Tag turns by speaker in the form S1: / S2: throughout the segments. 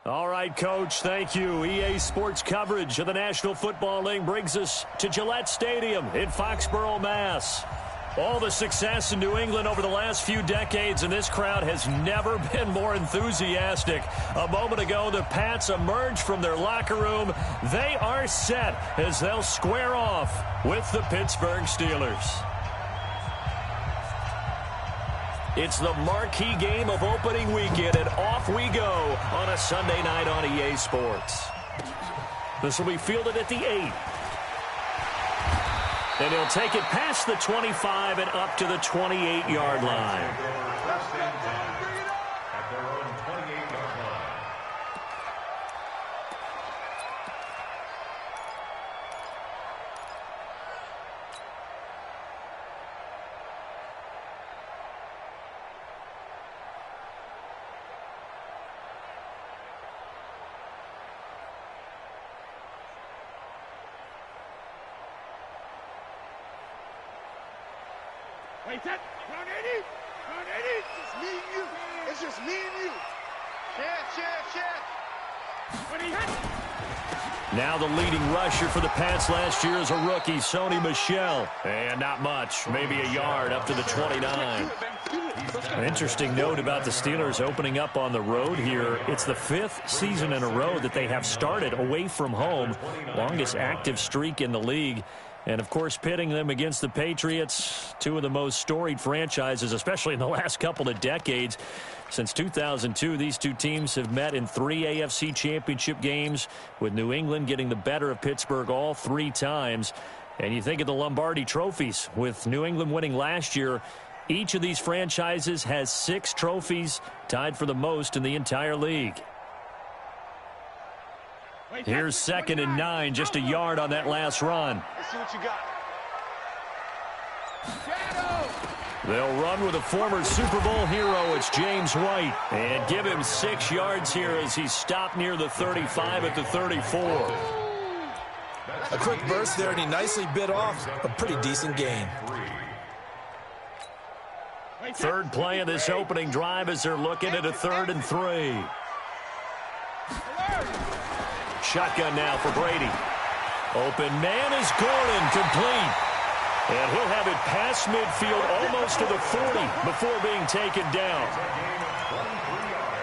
S1: All right, Coach, thank you. EA Sports coverage of the National Football League brings us to Gillette Stadium in Foxborough, Mass. All the success in New England over the last few decades, and this crowd has never been more enthusiastic. A moment ago, the Pats emerged from their locker room. They are set as they'll square off with the Pittsburgh Steelers. It's the marquee game of opening weekend, and off we go on a Sunday night on EA Sports. This will be fielded at the 8. And he'll take it past the 25 and up to the 28-yard line.
S2: Wait, that run 80, run 80. It's me and you. It's just me and you. Check. When he hit.
S1: Now the leading rusher for the Pats last year is a rookie, Sony Michel. And not much, maybe a yard up to the 29. An interesting note about the Steelers opening up on the road here. It's the 5th season in a row that they have started away from home. Longest active streak in the league. And, of course, pitting them against the Patriots, two of the most storied franchises, especially in the last couple of decades. Since 2002, these two teams have met in 3 AFC championship games, with New England getting the better of Pittsburgh all 3 times. And you think of the Lombardi trophies, with New England winning last year. Each of these franchises has 6 trophies, tied for the most in the entire league. Here's 2nd and 9, just a yard on that last run.
S2: Let's see what you got.
S1: They'll run with a former Super Bowl hero. It's James White. And give him 6 yards here as he stopped near the 35 at the 34.
S3: A quick burst there, and he nicely bit off a pretty decent gain.
S1: Third play of this opening drive as they're looking at a 3rd and 3. Shotgun now for Brady. Open man is Gordon, complete. And he'll have it past midfield almost to the 40 before being taken down.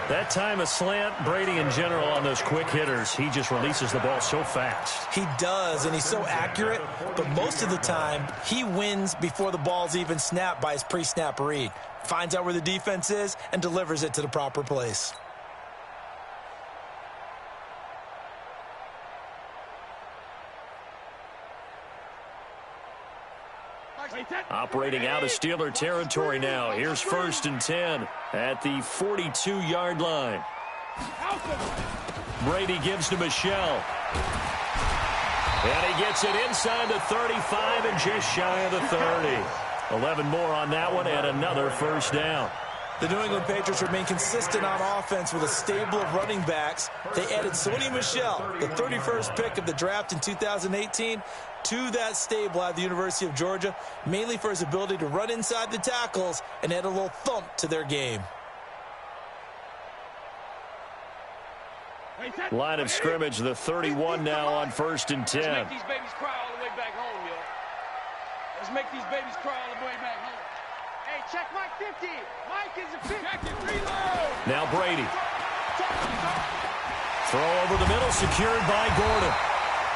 S1: That time a slant, Brady in general on those quick hitters, he just releases the ball so fast.
S3: He does, and he's so accurate, but most of the time he wins before the ball's even snapped by his pre-snap read. Finds out where the defense is and delivers it to the proper place.
S1: Operating out of Steeler territory now. Here's 1st and 10 at the 42-yard line. Brady gives to Michel. And he gets it inside the 35 and just shy of the 30. 11 more on that one and another 1st down.
S3: The New England Patriots remain consistent on offense with a stable of running backs. They added Sony Michel, the 31st pick of the draft in 2018, to that stable at the University of Georgia, mainly for his ability to run inside the tackles and add a little thump to their game.
S1: Line of scrimmage, the 31 now on 1st and 10.
S2: Let's make these babies cry all the way back home, yo. Let's make these babies cry all the way back home. Hey, check Mike 50. Mike is a 50. Check it, reload.
S1: Now Brady. Throw over the middle, secured by Gordon.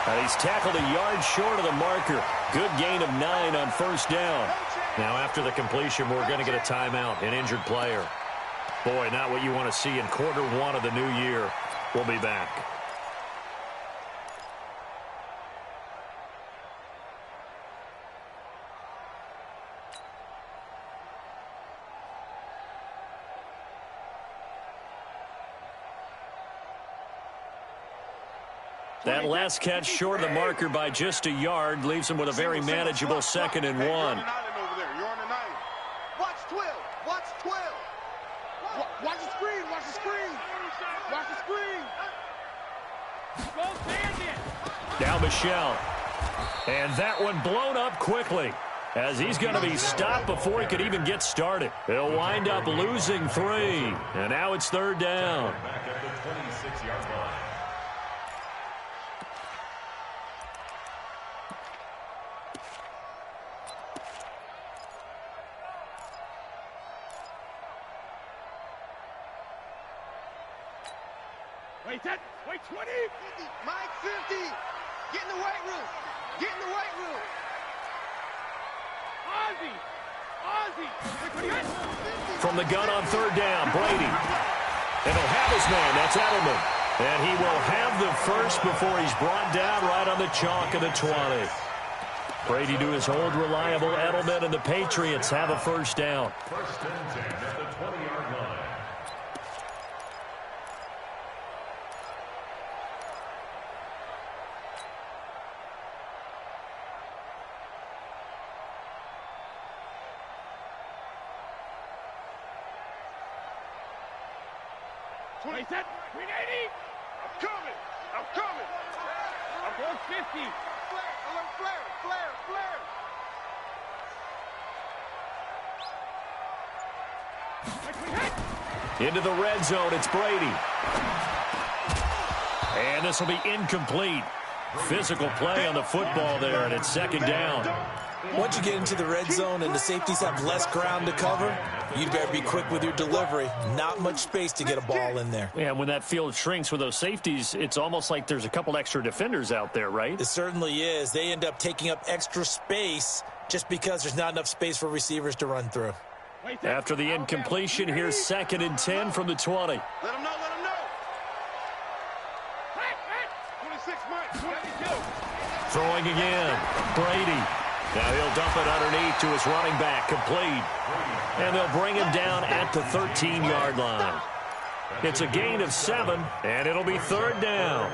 S1: And he's tackled a yard short of the marker. Good gain of 9 on 1st down. Now after the completion, we're going to get a timeout, an injured player. Boy, not what you want to see in quarter 1 of the new year. We'll be back. That last catch short of the marker by just a yard leaves him with a very manageable 2nd and 1.
S2: You're on the 90. Watch 12. Watch 12. Watch the screen. Watch the screen. Watch the screen. Go stand it.
S1: Now Michel. And that one blown up quickly. as he's going to be stopped before he could even get started. He'll wind up losing 3, and now it's 3rd down.
S4: Back at the 26-yard line.
S2: Wait, 20.
S5: 50. Mike 50. Get in the weight room. Get in the weight room.
S2: Ozzy.
S1: From the gun on 3rd down, Brady. And he'll have his man. That's Edelman. And he will have the first before he's brought down right on the chalk of the 20. Brady to his old reliable Edelman, and the Patriots have a 1st down.
S4: 1st and 10 at the 20-yard line.
S2: Wait, 380. I'm coming. I'm going 50.
S5: Flare.
S1: Into the red zone, it's Brady. And this will be incomplete. Physical play on the football there, and it's 2nd down.
S3: Once you get into the red zone and the safeties have less ground to cover, you'd better be quick with your delivery. Not much space to get a ball in there.
S1: Yeah, when that field shrinks with those safeties, it's almost like there's a couple extra defenders out there, right?
S3: It certainly is. They end up taking up extra space just because there's not enough space for receivers to run through.
S1: After the incompletion, here's 2nd and 10 from the 20.
S5: Let him know. 26 Mike. 22.
S1: Throwing again. Brady. Now he'll dump it underneath to his running back, complete. And they'll bring him down at the 13-yard line. It's a gain of 7, and it'll be 3rd down.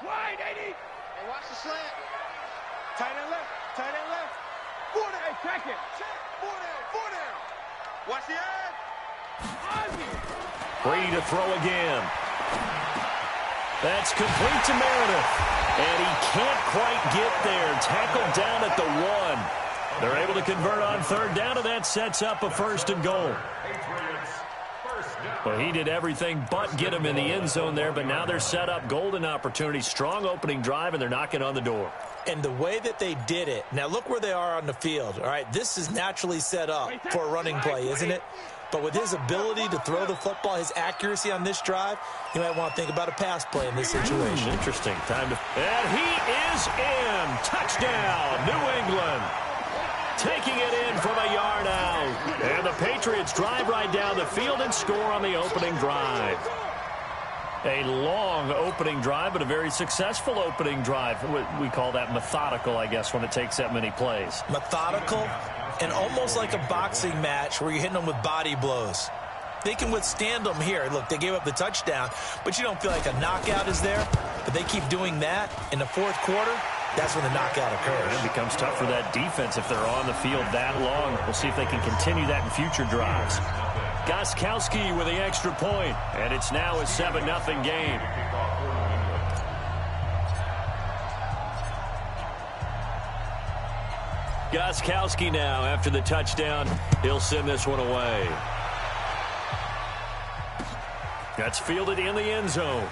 S2: Wide 80.
S5: Hey, watch the slant. Tight end left. 4 down.
S2: Hey, check it.
S5: 4 down. Watch the end.
S2: Ozzy.
S1: Brady to throw again. That's complete to Meredith. And he can't quite get there. Tackled down at the 1. They're able to convert on 3rd down, and that sets up a 1st and goal. Well, he did everything but get him in the end zone there, but now they're set up golden opportunity. Strong opening drive, and they're knocking on the door.
S3: And the way that they did it, now look where they are on the field. All right, this is naturally set up for a running play, isn't it? But with his ability to throw the football, his accuracy on this drive, you might want to think about a pass play in this situation.
S1: Interesting. Time to... And he is in. Touchdown, New England. Taking it in from a yard out. And the Patriots drive right down the field and score on the opening drive. A long opening drive, but a very successful opening drive. We call that methodical, I guess, when it takes that many plays.
S3: Methodical and almost like a boxing match where you're hitting them with body blows. They can withstand them here. Look, they gave up the touchdown, but you don't feel like a knockout is there. But they keep doing that in the 4th quarter. That's when the knockout occurs.
S1: It becomes tough for that defense if they're on the field that long. We'll see if they can continue that in future drives. Gostkowski with the extra point, and it's now a 7-0 game. Gostkowski now, after the touchdown, he'll send this one away. That's fielded in the end zone.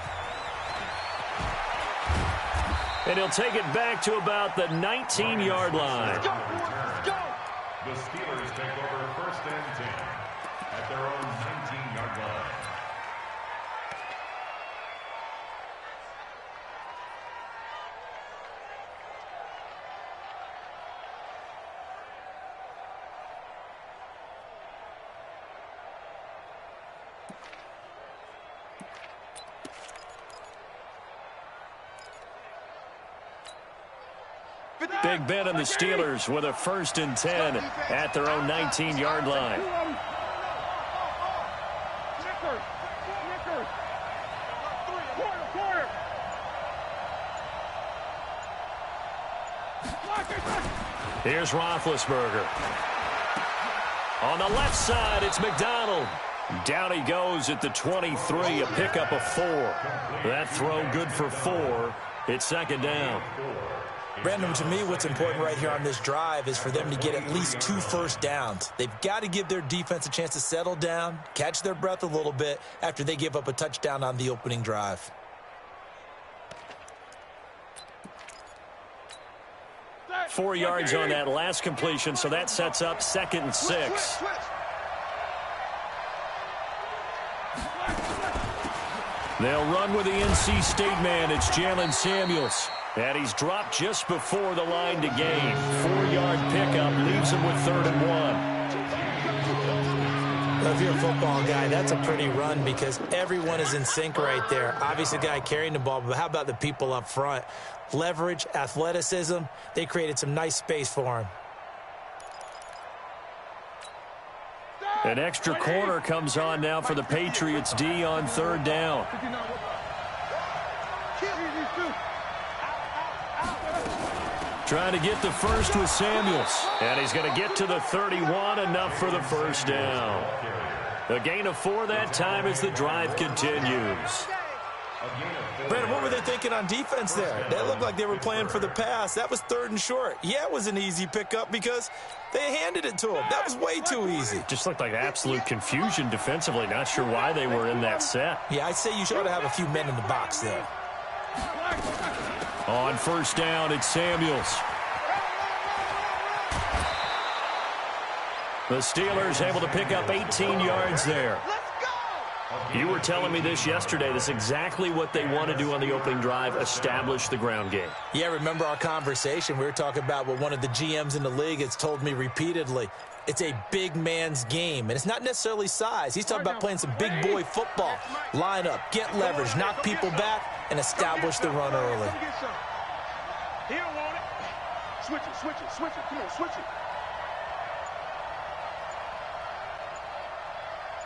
S1: And he'll take it back to about the 19-yard line.
S5: Let's go.
S4: The Steelers take over 1st and 10 at their own 19-yard line.
S1: Big Ben and the Steelers with a 1st and 10 at their own 19-yard line. Here's Roethlisberger. On the left side, it's McDonald. Down he goes at the 23, a pickup of 4. That throw good for 4. It's second down.
S3: Brandon, to me, what's important right here on this drive is for them to get at least 2 first downs. They've got to give their defense a chance to settle down, catch their breath a little bit after they give up a touchdown on the opening drive.
S1: Four yards on that last completion, so that sets up 2nd and 6. They'll run with the NC State man. It's Jalen Samuels. And he's dropped just before the line to gain. 4-yard pickup leaves him with 3rd and 1.
S3: Well, if you're a football guy, that's a pretty run because everyone is in sync right there. Obviously, the guy carrying the ball, but how about the people up front? Leverage, athleticism, they created some nice space for him.
S1: An extra corner comes on now for the Patriots D on 3rd down. Trying to get the first with Samuels. And he's going to get to the 31, enough for the first down. A gain of 4 that time as the drive continues.
S3: Brandon, what were they thinking on defense there? They looked like they were playing for the pass. That was 3rd and short. Yeah, it was an easy pickup because they handed it to him. That was way too easy.
S1: Just looked like absolute confusion defensively. Not sure why they were in that set.
S3: Yeah, I'd say you should have a few men in the box there.
S1: On 1st down, it's Samuels. The Steelers able to pick up 18 yards there. You were telling me this yesterday. This is exactly what they want to do on the opening drive, establish the ground game.
S3: Yeah, remember our conversation. We were talking about what one of the GMs in the league has told me repeatedly. It's a big man's game, and it's not necessarily size. He's talking about playing some big boy football. Line up, get leverage, knock people back, and establish the run early.
S5: He don't want it. Switch it, switch it, switch it. Come on, switch it.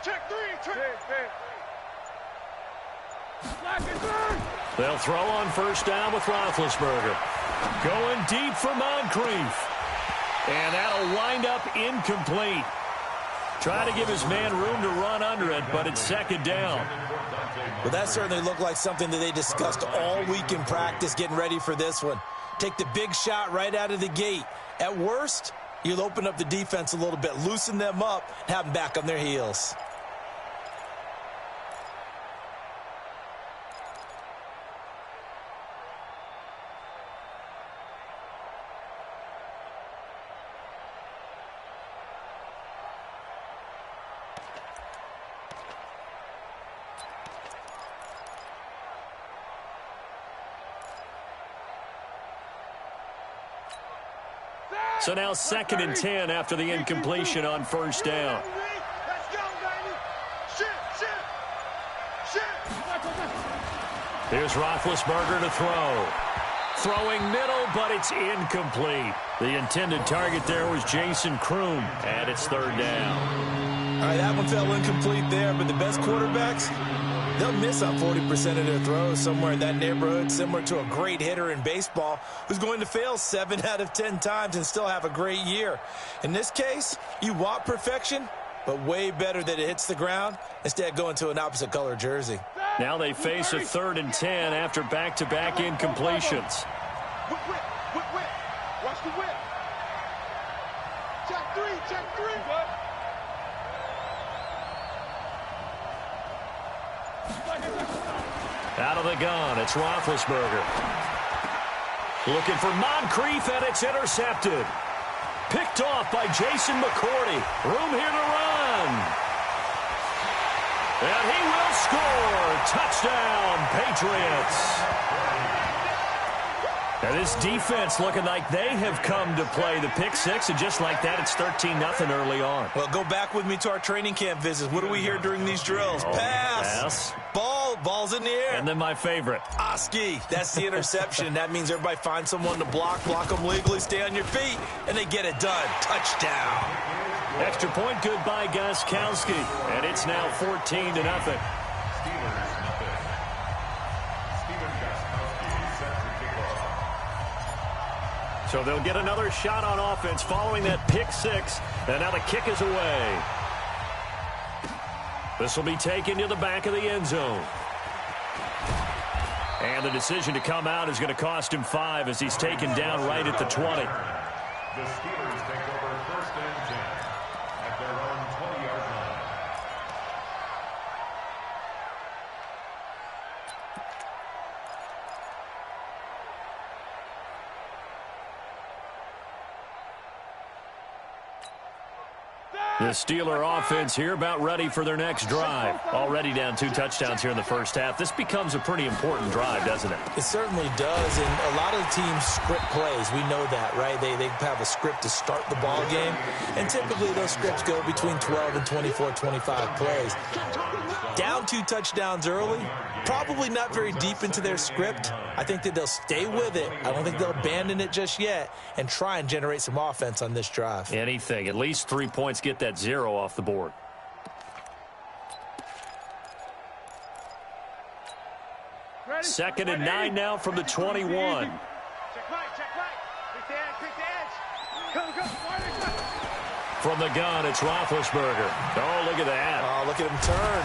S5: Check 3, check.
S1: They'll throw on 1st down with Roethlisberger. Going deep for Moncrief. And that'll wind up incomplete. Trying to give his man room to run under it, but it's 2nd down.
S3: Well, that certainly looked like something that they discussed all week in practice getting ready for this one. Take the big shot right out of the gate. At worst, you'll open up the defense a little bit, loosen them up, and have them back on their heels.
S1: So now 2nd and 10 after the incompletion on 1st down.
S5: Let's go, baby. Shit.
S1: Here's Roethlisberger to throw. Throwing middle, but it's incomplete. The intended target there was Jason Kroom, and it's 3rd down.
S3: All right, that one fell incomplete there, but the best quarterbacks, they'll miss on 40% of their throws, somewhere in that neighborhood, similar to a great hitter in baseball who's going to fail 7 out of 10 times and still have a great year. In this case, you want perfection, but way better that it hits the ground instead of going to an opposite color jersey.
S1: Now they face a 3rd and 10 after back-to-back incompletions.
S5: Whip. Watch the whip. Check 3.
S1: Out of the gun, it's Roethlisberger. Looking for Moncrief, and it's intercepted. Picked off by Jason McCourty. Room here to run. And he will score. Touchdown, Patriots. Now this defense looking like they have come to play. The pick 6, and just like that, it's 13-0 early on.
S3: Well, go back with me to our training camp visits. What do we hear during these drills? Pass. Ball's in the air.
S1: And then my favorite.
S3: Oski. That's the interception. That means everybody finds someone to block them legally, stay on your feet, and they get it done. Touchdown.
S1: Extra point good by Gostkowski. And it's now 14-0. So they'll get another shot on offense following that pick six. And now the kick is away. This will be taken to the back of the end zone. And the decision to come out is going to cost him 5 as he's taken down right at the 20.
S4: The Steelers take over 1st and 10 at their own 20-yard line.
S1: The Steeler offense here about ready for their next drive. Already down 2 touchdowns here in the first half. This becomes a pretty important drive, doesn't it?
S3: It certainly does, and a lot of teams script plays. We know that, right? They have a script to start the ball game, and typically those scripts go between 12 and 24, 25 plays. Down 2 touchdowns early, probably not very deep into their script. I think that they'll stay with it. I don't think they'll abandon it just yet and try and generate some offense on this drive.
S1: Anything. At least 3 points, get that 0 off the board.
S2: Ready?
S1: 2nd and 9 now from the 21.
S2: Check right, check right. Pick the edge, Come.
S1: From the gun, it's Roethlisberger. Oh, look at that.
S3: Oh, look at him turn.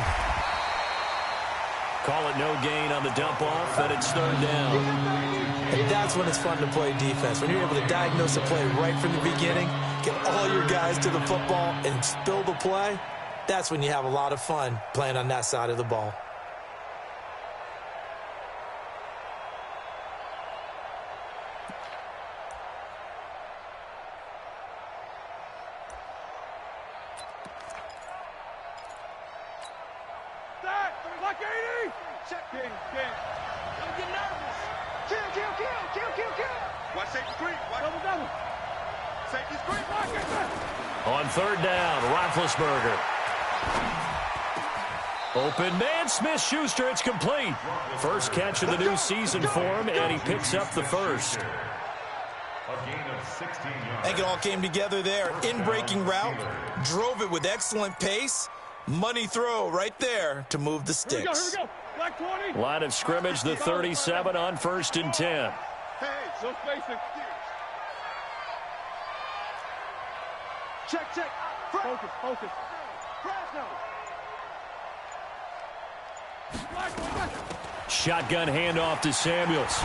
S1: Call it no gain on the dump-off, and it's 3rd down.
S3: And that's when it's fun to play defense. When you're able to diagnose a play right from the beginning, get all your guys to the football, and spill the play, that's when you have a lot of fun playing on that side of the ball.
S1: On 3rd down, Roethlisberger. Open man, Smith-Schuster, it's complete. First catch of the new season for him, and he picks up the first.
S4: A gain of 16 yards.
S3: I think it all came together there. In-breaking route, drove it with excellent pace. Money throw right there to move the sticks.
S2: Here we go. Black 20.
S1: Line of scrimmage, the 37 on 1st and 10.
S2: Hey, so basic. Check. Focus. Fresno.
S1: Shotgun handoff to Samuels.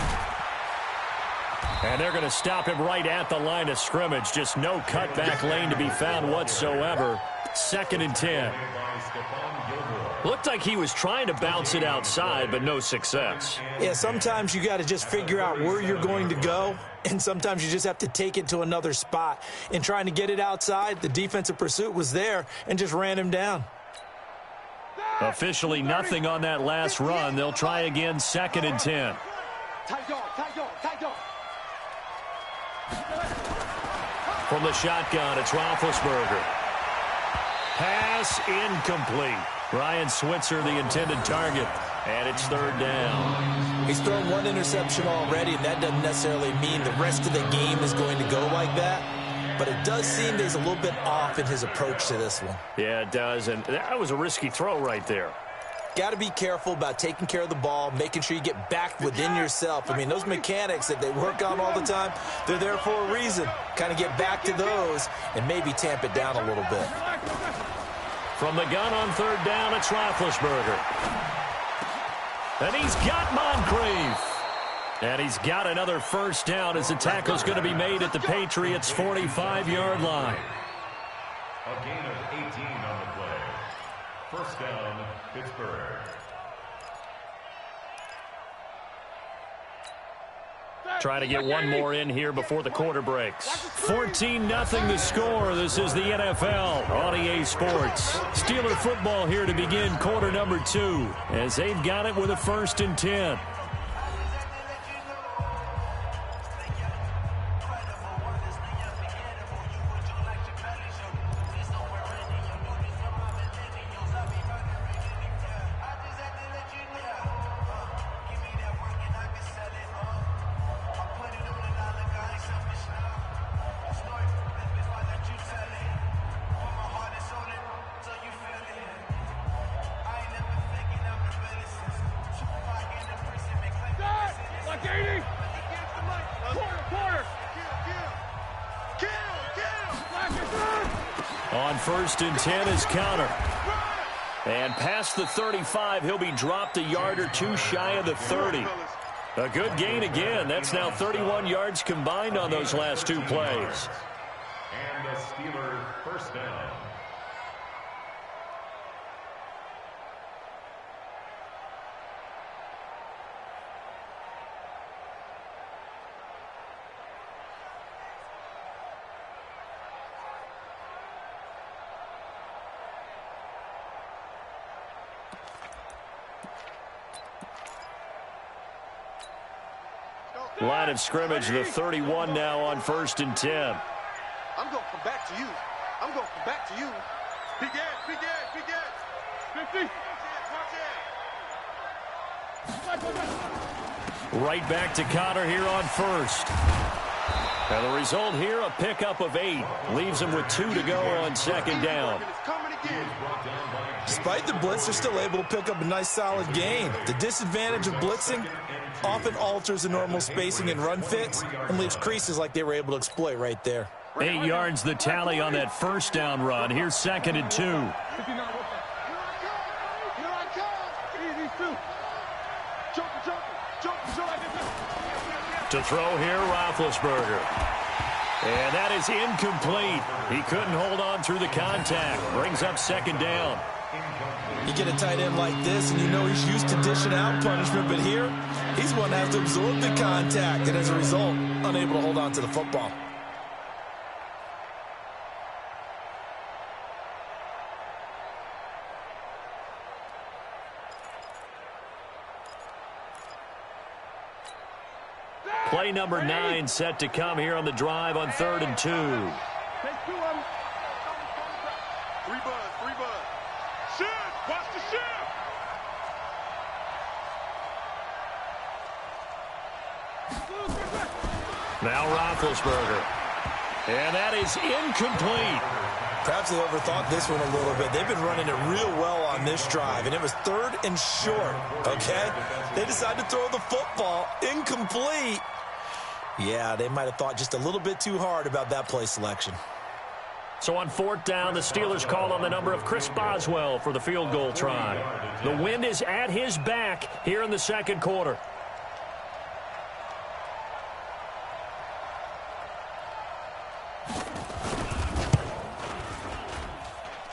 S1: And they're going to stop him right at the line of scrimmage. Just no cutback lane to be found whatsoever. 2nd and 10. Looked like he was trying to bounce it outside, but no success.
S3: Yeah, sometimes you got to just figure out where you're going to go, and sometimes you just have to take it to another spot. In trying to get it outside, the defensive pursuit was there and just ran him down.
S1: Officially nothing on that last run. They'll try again, 2nd and 10.
S2: Tight dog.
S1: From the shotgun, it's Roethlisberger. Pass incomplete. Ryan Switzer, the intended target, and it's 3rd down.
S3: He's thrown 1 interception already, and that doesn't necessarily mean the rest of the game is going to go like that. But it does seem that he's a little bit off in his approach to this one.
S1: Yeah, it does, and that was a risky throw right there.
S3: Got to be careful about taking care of the ball, making sure you get back within yourself. I mean, those mechanics that they work on all the time, they're there for a reason. Kind of get back to those and maybe tamp it down a little bit.
S1: From the gun on 3rd down, it's Roethlisberger. And he's got Moncrief. And he's got another first down as the tackle's going to be made at the Patriots' 45-yard line.
S4: A gain of 18 on the play. First down, Pittsburgh.
S1: Try to get one more in here before the quarter breaks. 14-0 the score. This is the NFL on EA Sports. Steeler football here to begin quarter number 2 as they've got it with a 1st and 10. on 1st and 10 is Counter. And past the 35, he'll be dropped a yard or two shy of the 30. A good gain again. That's now 31 yards combined on those last two plays.
S4: And the Steelers first down.
S1: Line of scrimmage, the 31 now on 1st and 10.
S5: I'm going to come back to you. I'm going to come back to you. Big edge, big edge, big edge. 50.
S1: Right back to Cotter here on 1st. And the result here, a pickup of 8. Leaves him with 2 to go on 2nd down.
S3: Despite the blitz, they're still able to pick up a nice solid gain. The disadvantage of blitzing often alters the normal spacing and run fits and leaves creases like they were able to exploit right there.
S1: 8 yards the tally on that 1st down run. Here's 2nd and 2. To throw here, Roethlisberger. And that is incomplete. He couldn't hold on through the contact. Brings up 2nd down.
S3: You get a tight end like this, and you know he's used to dishing out punishment, but here, he's one that has to absorb the contact, and as a result, unable to hold on to the football.
S1: Play number 9 set to come here on the drive on 3rd and 2.
S5: Free buzz. Shift, watch the shift.
S1: Now Roethlisberger. And that is incomplete.
S3: Perhaps they overthought this one a little bit. They've been running it real well on this drive, and it was 3rd and short, okay? They decided to throw the football incomplete. Yeah, they might have thought just a little bit too hard about that play selection.
S1: So on 4th down, the Steelers call on the number of Chris Boswell for the field goal try. The wind is at his back here in the 2nd quarter.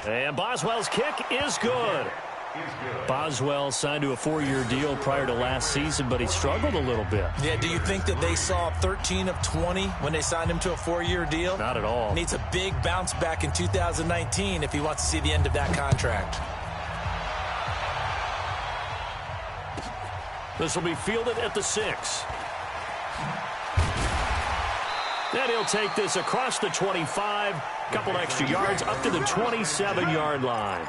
S1: And Boswell's kick is good. Boswell signed to a 4-year deal prior to last season, but he struggled a little bit.
S3: Yeah, do you think that they saw 13 of 20 when they signed him to a 4-year deal?
S1: Not at all.
S3: Needs a big bounce back in 2019 if he wants to see the end of that contract.
S1: This will be fielded at the 6. Then he'll take this across the 25, couple extra yards up to the 27-yard line.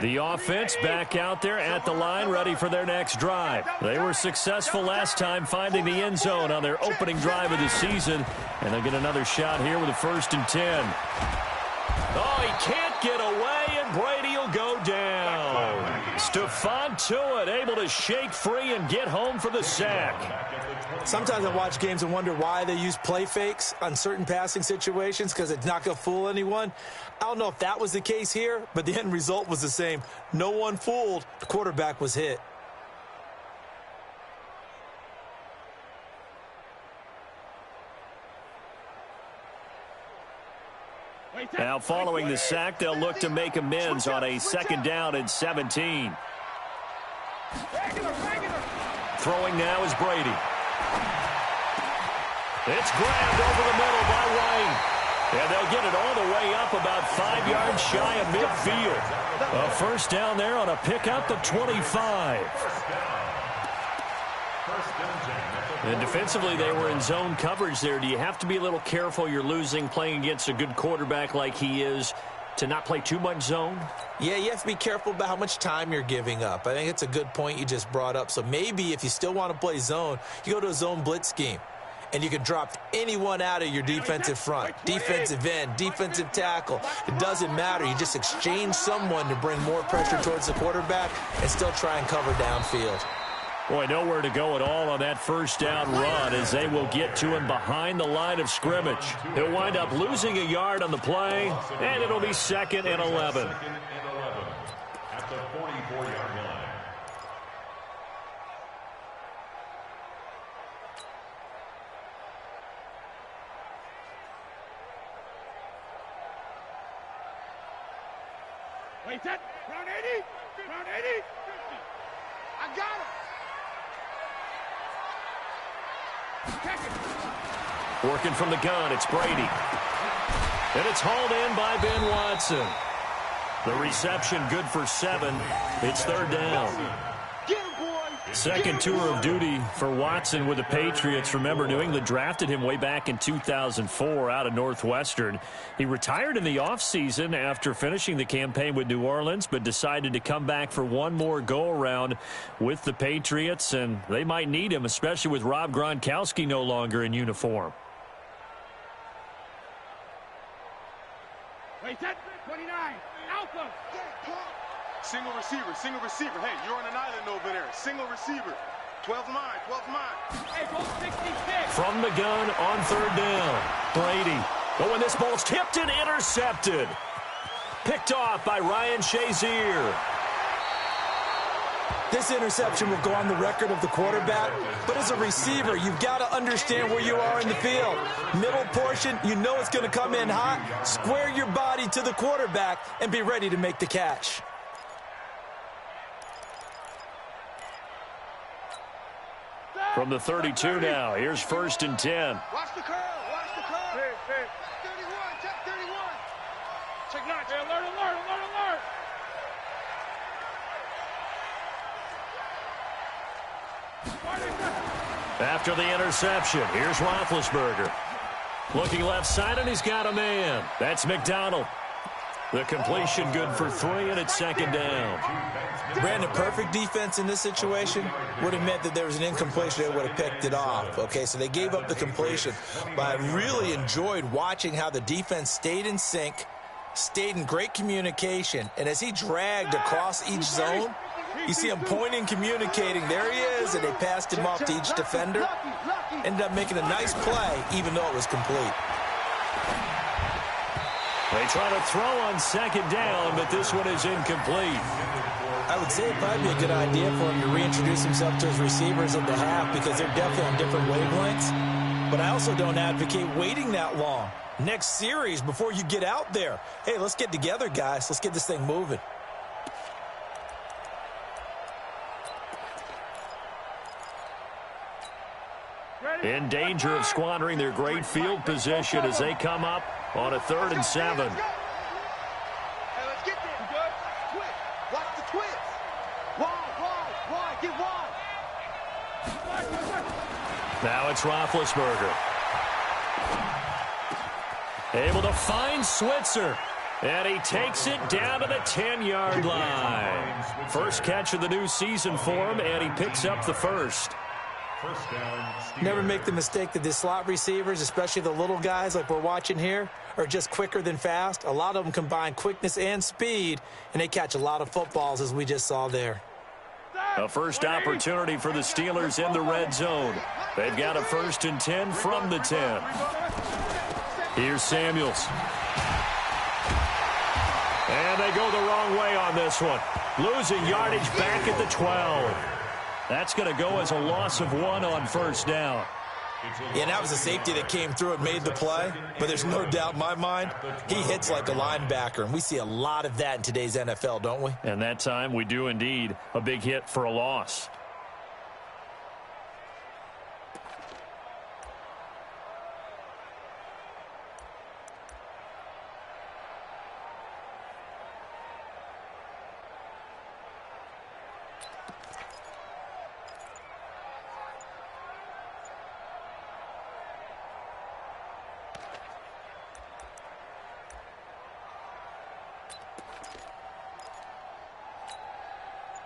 S1: The offense back out there at the line, ready for their next drive. They were successful last time finding the end zone on their opening drive of the season, and they'll get another shot here with a 1st and 10. Oh, he can't get away, and Brady will go down. Stephon Tuitt able to shake free and get home for the sack.
S3: Sometimes I watch games and wonder why they use play fakes on certain passing situations because it's not going to fool anyone. I don't know if that was the case here, but the end result was the same. No one fooled. The quarterback was hit.
S1: Now following the sack, they'll look to make amends on a 2nd down and 17. Throwing now is Brady. It's grabbed over the middle by Wayne. And they'll get it all the way up about 5 yards shy of midfield. A 1st down there on a pickup at 25. And defensively, they were in zone coverage there. Do you have to be a little careful? You're losing playing against a good quarterback like he is to not play too much zone?
S3: Yeah, you have to be careful about how much time you're giving up. I think it's a good point you just brought up. So maybe if you still want to play zone, you go to a zone blitz scheme. and you can drop anyone out of your defensive front. Defensive end, defensive tackle. It doesn't matter. You just exchange someone to bring more pressure towards the quarterback and still try and cover downfield.
S1: Boy, nowhere to go at all on that first down run as they will get to him behind the line of scrimmage. He'll wind up losing a yard on the play, and it'll be 2nd and 11.
S4: At the 44-yard line.
S2: Wait, that. Round 80. Round 80. I got him.
S1: Working from the gun, it's Brady. And it's hauled in by Ben Watson. The reception good for 7. It's 3rd down.
S2: Get him, boy.
S1: Second tour of duty for Watson with the Patriots. Remember, New England drafted him way back in 2004 out of Northwestern. He retired in the offseason after finishing the campaign with New Orleans, but decided to come back for one more go-around with the Patriots, and they might need him, especially with Rob Gronkowski no longer in uniform.
S2: Wait, that. 29. Alpha.
S5: Single receiver. Hey, you're on an island over there. Single receiver. 12's mine.
S2: Hey, ball 66.
S1: From the gun on 3rd down. Brady. But when this ball's tipped and intercepted. Picked off by Ryan Shazier.
S3: This interception will go on the record of the quarterback, but as a receiver, you've got to understand where you are in the field. Middle portion, you know it's going to come in hot. Square your body to the quarterback and be ready to make the catch.
S1: From the 32 now, here's 1st and 10.
S2: Watch the curl. Hey. 31. Check 31. Check 9. Hey, alert.
S1: After the interception, here's Roethlisberger. Looking left side, and he's got a man. That's McDonald. The completion good for 3, and it's 2nd down.
S3: Brandon, perfect defense in this situation would have meant that there was an incompletion. They would have picked it off. Okay, so they gave up the completion. But I really enjoyed watching how the defense stayed in sync, stayed in great communication, and as he dragged across each zone, you see him pointing, communicating. There he is, and they passed him off to each defender. Ended up making a nice play, even though it was complete.
S1: They try to throw on 2nd down, but this one is incomplete.
S3: I would say it'd probably be a good idea for him to reintroduce himself to his receivers at the half because they're definitely on different wavelengths. But I also don't advocate waiting that long. Next series before you get out there. Hey, let's get together, guys. Let's get this thing moving.
S1: In danger of squandering their great field position as they come up on a 3rd and 7.
S2: Hey, let's get there. Good. Twist. Watch the twist. Wide. Get wide.
S1: Now it's Roethlisberger. Able to find Switzer. And he takes it down to the 10-yard line. First catch of the new season for him, and he picks up the first.
S3: Never make the mistake that the slot receivers, especially the little guys like we're watching here, are just quicker than fast. A lot of them combine quickness and speed, and they catch a lot of footballs, as we just saw there.
S1: A first opportunity for the Steelers in the red zone. They've got a 1st and 10 from the 10. Here's Samuels. And they go the wrong way on this one. Losing yardage back at the 12. That's going to go as a loss of 1 on 1st down.
S3: Yeah, that was a safety that came through and made the play. But there's no doubt in my mind, he hits like a linebacker. And we see a lot of that in today's NFL, don't we?
S1: And that time we do indeed a big hit for a loss.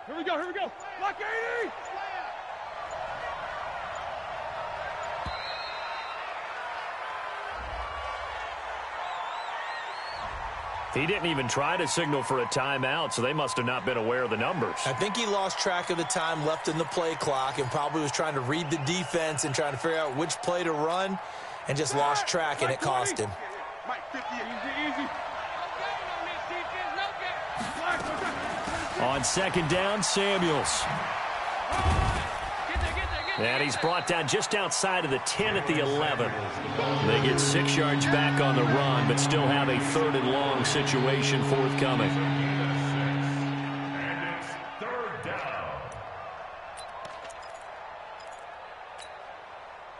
S2: Here we go. Block 80.
S1: He didn't even try to signal for a timeout, so they must have not been aware of the numbers.
S3: I think he lost track of the time left in the play clock and probably was trying to read the defense and trying to figure out which play to run and just lost track, and it cost him.
S1: On second down, Samuels. And he's brought down just outside of the 10 at the 11. They get 6 yards back on the run, but still have a 3rd and long situation forthcoming.
S4: And it's 3rd down.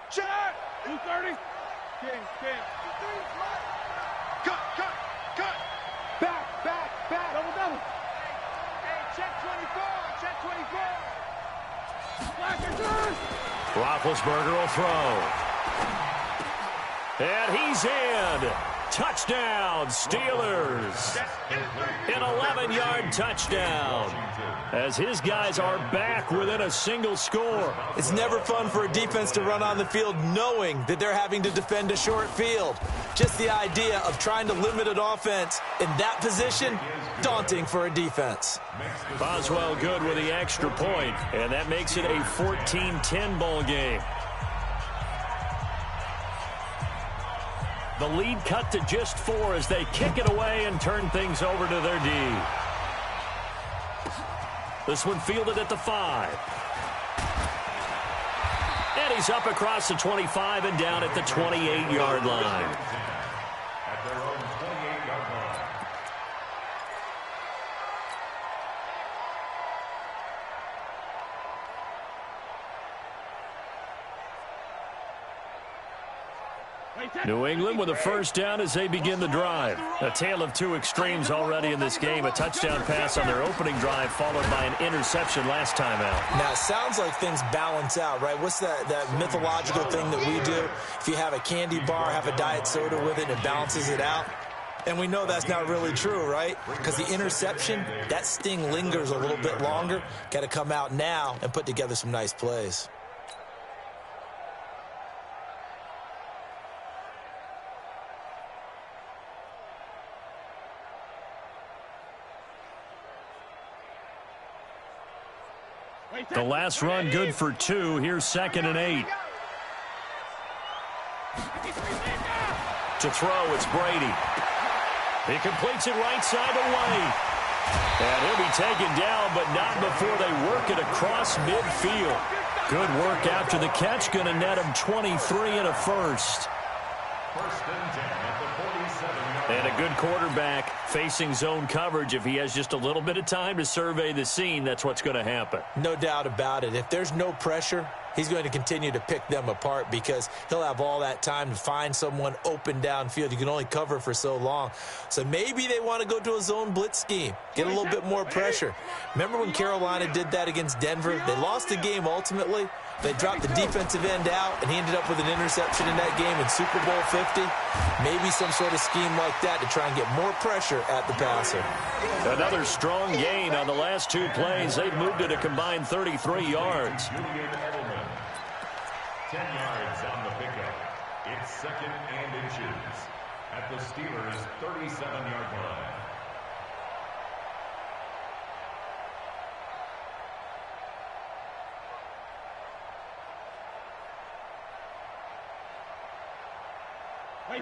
S2: Check! 230. King.
S5: Cut.
S2: Back. Double. Hey, check 24.
S1: Roethlisberger will throw. And he's in. Touchdown, Steelers. An 11-yard touchdown. As his guys are back within a single score.
S3: It's never fun for a defense to run on the field knowing that they're having to defend a short field. Just the idea of trying to limit an offense in that position, daunting for a defense.
S1: Boswell good with the extra point, and that makes it a 14-10 ball game. The lead cut to just 4 as they kick it away and turn things over to their D. This one fielded at the 5. And he's up across the 25 and down at the 28-yard line.
S4: At their own 28-yard line.
S1: New England with a first down as they begin the drive. A tale of 2 extremes already in this game. A touchdown pass on their opening drive followed by an interception last time out.
S3: Now, it sounds like things balance out, right? What's that mythological thing that we do? If you have a candy bar, have a diet soda with it, it balances it out. And we know that's not really true, right? Because the interception, that sting lingers a little bit longer. Got to come out now and put together some nice plays.
S1: The last run good for 2. Here's 2nd and 8. To throw, it's Brady. He completes it right side away. And he'll be taken down, but not before they work it across midfield. Good work after the catch. Going to net him 23 and a first.
S4: 1st and 10 at the 47-yard line.
S1: And a good quarterback facing zone coverage. If he has just a little bit of time to survey the scene, that's what's going to happen.
S3: No doubt about it. If there's no pressure, he's going to continue to pick them apart because he'll have all that time to find someone open downfield. You can only cover for so long. So maybe they want to go to a zone blitz scheme, get a little bit more pressure. Remember when Carolina did that against Denver? They lost the game ultimately. They dropped the defensive end out, and he ended up with an interception in that game in Super Bowl 50. Maybe some sort of scheme like that to try and get more pressure at the passer.
S1: Another strong gain on the last 2 plays. They've moved it a combined 33 yards.
S4: 10 yards on the pickup. It's 2nd and inches at the Steelers' 37-yard line.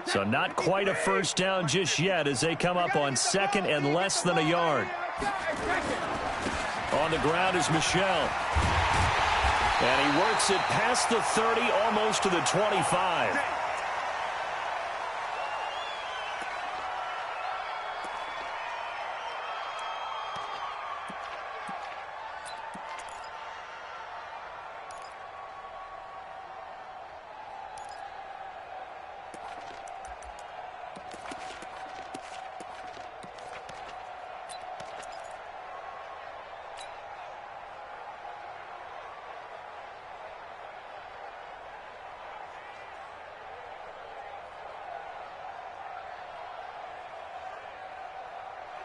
S1: So not quite a first down just yet as they come up on 2nd and less than a yard. On the ground is Michel. And he works it past the 30, almost to the 25.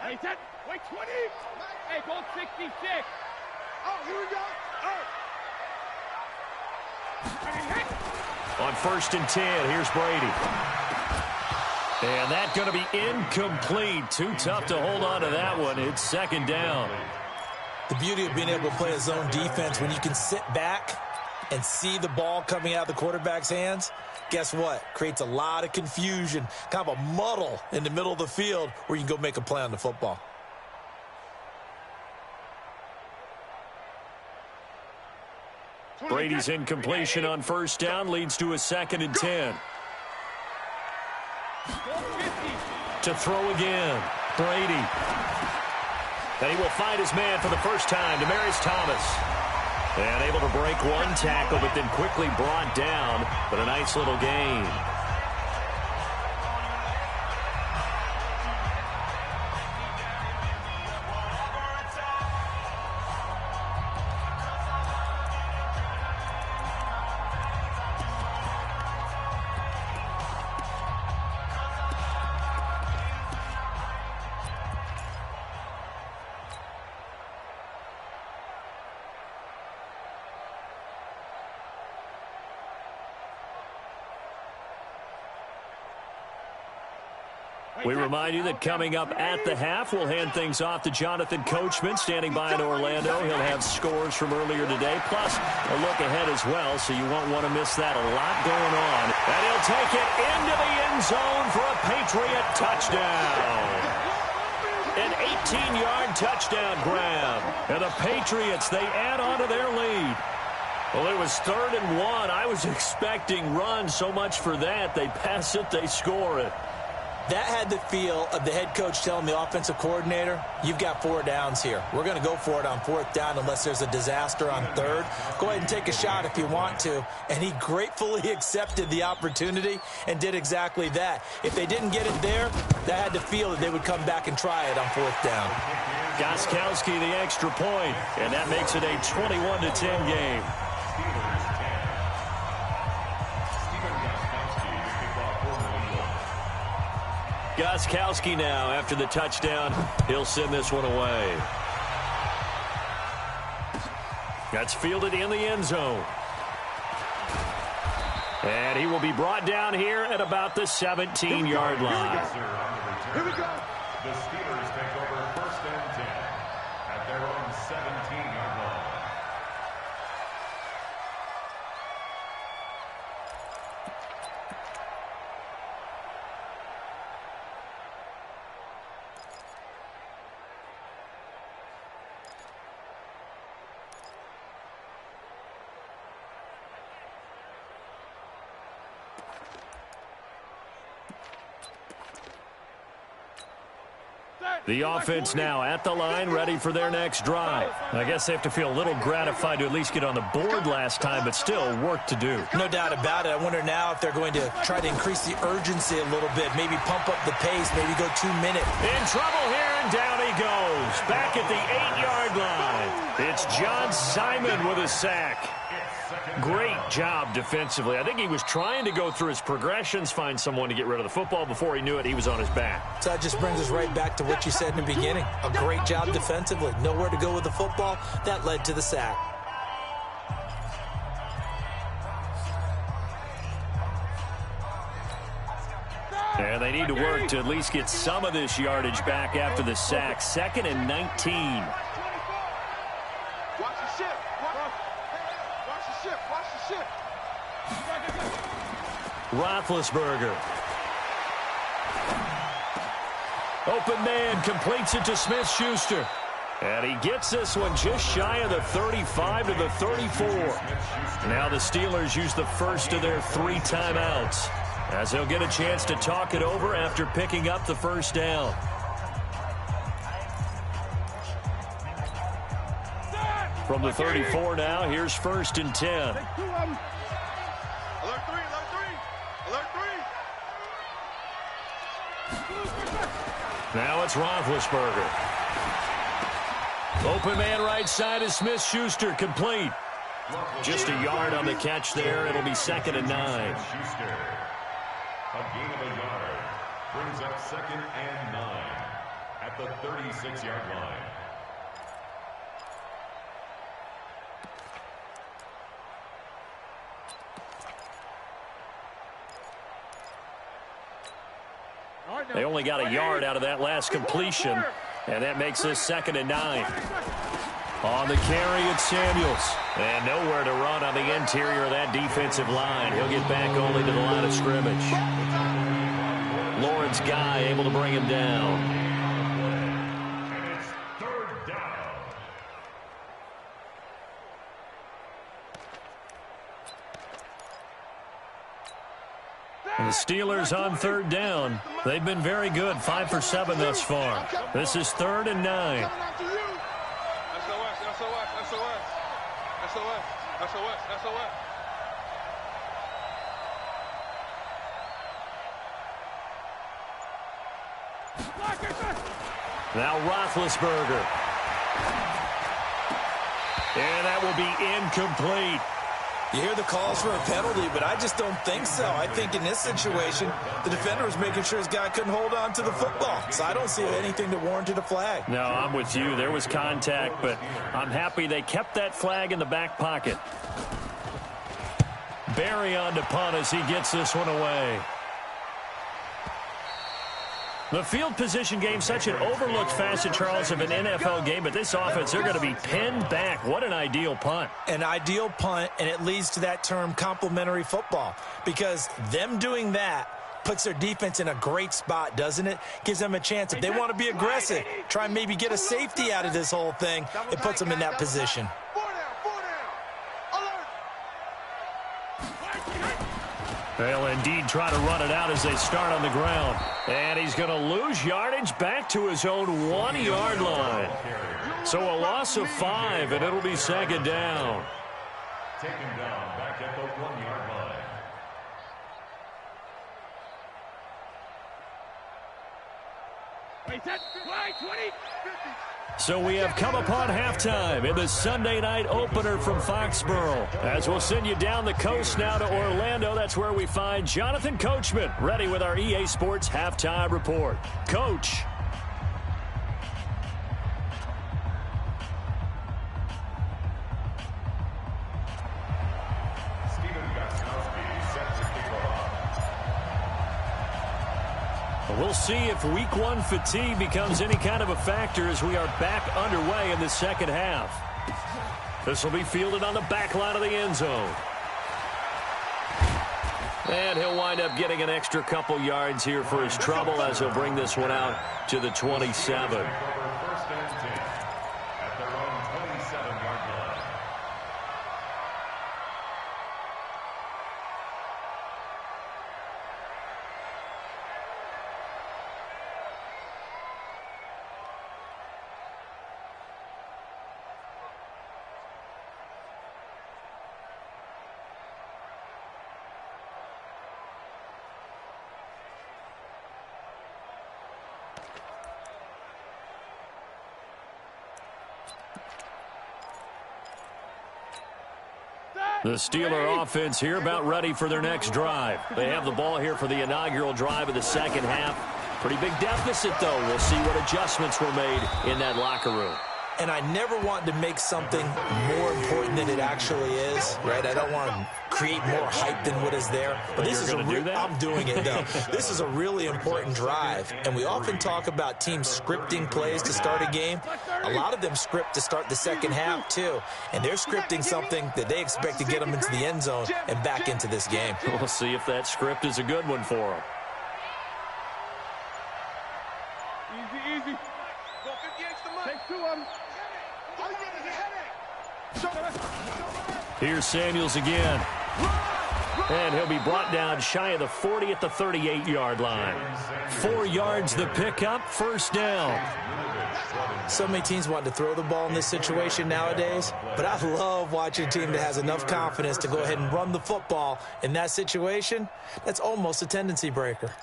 S2: Hey, set. Wait, 20. Hey, goal 66. Oh, here we go.
S1: On 1st and 10, here's Brady. And that's going to be incomplete. Too tough to hold on to that one. It's second down.
S3: The beauty of being able to play a zone defense, when you can sit back and see the ball coming out of the quarterback's hands, guess what? Creates a lot of confusion, kind of a muddle in the middle of the field where you can go make a play on the football.
S1: Brady's incompletion on first down leads to a 2nd and 10. To throw again, Brady. And he will find his man for the first time, Demaryius Thomas. And able to break one tackle, but then quickly brought down. But a nice little gain. We remind you that coming up at the half, we'll hand things off to Jonathan Coachman, standing by in Orlando. He'll have scores from earlier today, plus a look ahead as well, so you won't want to miss that. A lot going on. And he'll take it into the end zone for a Patriot touchdown. An 18-yard touchdown grab. And the Patriots, they add on to their lead. Well, it was 3rd and 1. I was expecting run, so much for that. They pass it, they score it.
S3: That had the feel of the head coach telling the offensive coordinator, you've got 4 downs here. We're going to go for it on 4th down unless there's a disaster on 3rd. Go ahead and take a shot if you want to. And he gratefully accepted the opportunity and did exactly that. If they didn't get it there, that had the feel that they would come back and try it on 4th down.
S1: Gostkowski the extra point, and that makes it a 21-10 game. Gostkowski now, after the touchdown, he'll send this one away. That's fielded in the end zone. And he will be brought down here at about the 17-yard line.
S5: Here we go.
S4: The Steelers take over 1st and 10 at their own 17-yard line.
S1: The offense now at the line, ready for their next drive. I guess they have to feel a little gratified to at least get on the board last time, but still work to do.
S3: No doubt about it. I wonder now if they're going to try to increase the urgency a little bit, maybe pump up the pace, maybe go 2 minutes.
S1: In trouble here, and down he goes. Back at the 8-yard line. It's John Simon with a sack. Great job defensively. I think he was trying to go through his progressions, find someone to get rid of the football. Before he knew it, he was on his back.
S3: So that just brings us right back to what you said in the beginning. A great job defensively. Nowhere to go with the football. That led to the sack.
S1: And they need to work to at least get some of this yardage back after the sack. 2nd and 19.
S5: Watch the ship. Watch the ship. Watch the ship.
S1: Roethlisberger. Open man completes it to Smith-Schuster. And he gets this one just shy of the 35 to the 34. Now the Steelers use the first of their 3 timeouts, as they'll get a chance to talk it over after picking up the first down. From the 34 now, here's 1st and 10.
S5: Alert 3, alert 3. Alert 3.
S1: Now it's Roethlisberger. Open man right side is Smith-Schuster, complete. Just a yard on the catch there. It'll be 2nd and 9.
S4: Schuster, a gain of a yard, brings up 2nd and 9 at the 36-yard line.
S1: They only got a yard out of that last completion, and that makes this 2nd and 9. On the carry, it's Samuels. And nowhere to run on the interior of that defensive line. He'll get back only to the line of scrimmage. Lawrence Guy able to bring him down.
S4: And it's 3rd down.
S1: And the Steelers on 3rd down. They've been very good, 5 for 7 thus far. This is 3rd and 9.
S5: SOS.
S1: Now Roethlisberger. And that will be incomplete.
S3: You hear the calls for a penalty, but I just don't think so. I think in this situation, the defender was making sure his guy couldn't hold on to the football. So I don't see anything that warranted a flag.
S1: No, I'm with you. There was contact, but I'm happy they kept that flag in the back pocket. Barry on to punt as he gets this one away. The field position game, such an overlooked facet, Charles, of an NFL game, but this offense, they're going to be pinned back. What an ideal punt.
S3: An ideal punt, and it leads to that term complementary football, because them doing that puts their defense in a great spot, doesn't it? Gives them a chance. If they want to be aggressive, try and maybe get a safety out of this whole thing, it puts them in that position.
S1: They'll indeed try to run it out as they start on the ground. And he's going to lose yardage back to his own 1-yard line. So a loss of 5, and it'll be 2nd down.
S4: Taken down back at the 1-yard line.
S1: So we have come upon halftime in the Sunday night opener from Foxborough. As we'll send you down the coast now to Orlando, that's where we find Jonathan Coachman ready with our EA Sports halftime report. Coach. We'll see if Week 1 fatigue becomes any kind of a factor as we are back underway in the second half. This will be fielded on the back line of the end zone. And he'll wind up getting an extra couple yards here for his trouble as he'll bring this one out to the 27. The Steeler offense here about ready for their next drive. They have the ball here for the inaugural drive of the second half. Pretty big deficit, though. We'll see what adjustments were made in that locker room.
S3: And I never want to make something more important than it actually is, right? I don't want to create more hype than what is there. But this is I'm doing it, though. This is a really important drive. And we often talk about teams scripting plays to start a game. A lot of them script to start the second half, too. And they're scripting something that they expect to get them into the end zone and back into this game.
S1: We'll see if that script is a good one for them.
S2: Easy. Go 58's the money. Take 2 of them.
S1: Here's Samuels again. And he'll be brought down shy of the 40 at the 38-yard line. 4 yards the pickup, first down.
S3: So many teams want to throw the ball in this situation nowadays, but I love watching a team that has enough confidence to go ahead and run the football in that situation. That's almost a tendency breaker.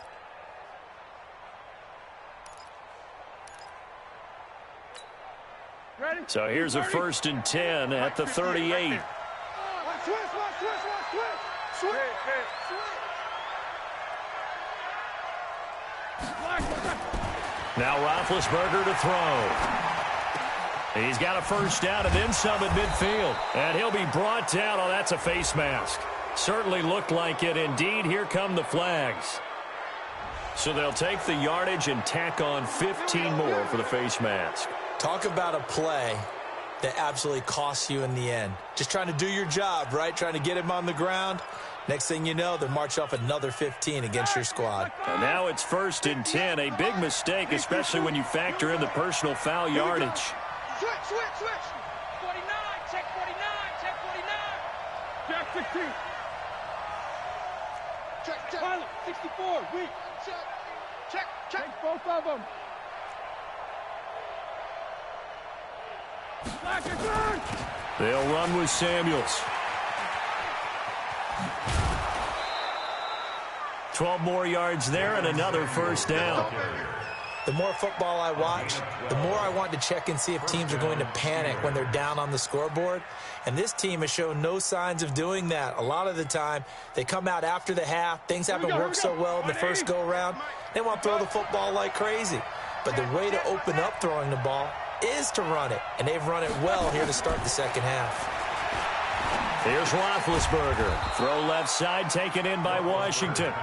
S1: So here's a 1st and 10 at the 38. Now Roethlisberger to throw. He's got a first down and then some at midfield. And he'll be brought down. Oh, that's a face mask. Certainly looked like it. Indeed, here come the flags. So they'll take the yardage and tack on 15 more for the face mask.
S3: Talk about a play that absolutely costs you in the end. Just trying to do your job, right? Trying to get him on the ground. Next thing you know, they march off another 15 against your squad.
S1: And now it's 1st and 10. A big mistake, especially when you factor in the personal foul yardage.
S2: Switch, switch, switch. 49, check 49, check 49. Check 16. Check, check. Pilot, 64, weak. Check, check, check. Take both of them. Back and turn.
S1: They'll run with Samuels. 12 more yards there and another first down.
S3: The more football I watch, the more I want to check and see if teams are going to panic when they're down on the scoreboard. And this team has shown no signs of doing that. A lot of the time, they come out after the half. Things haven't worked so well in the first go-around. They want to throw the football like crazy. But the way to open up throwing the ball is to run it. And they've run it well here to start the second half.
S1: Here's Roethlisberger. Throw left side, taken in by Washington.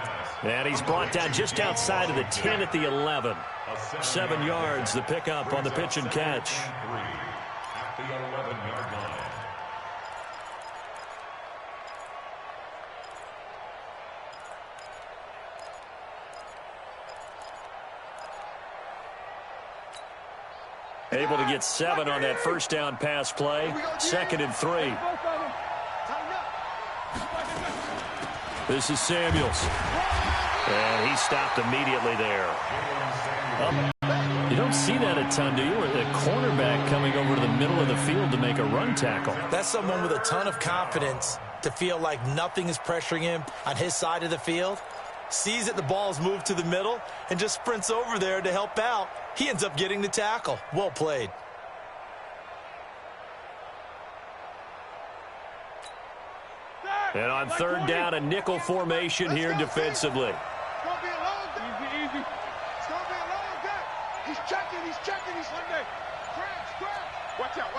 S1: And he's brought down just outside of the 10 at the 11. 7 yards, the pickup on the pitch and catch.
S4: At the 11-yard line.
S1: Able to get 7 on that first down pass play. 2nd and 3. This is Samuels. And he stopped immediately there. You don't see that a ton, do you? Or the cornerback coming over to the middle of the field to make a run tackle.
S3: That's someone with a ton of confidence to feel like nothing is pressuring him on his side of the field. Sees that the ball's moved to the middle and just sprints over there to help out. He ends up getting the tackle. Well played.
S1: And on 3rd down, a nickel formation here defensively.
S2: Easy. It's going to be a long day. He's checking. He's Sunday. Crash. Watch out.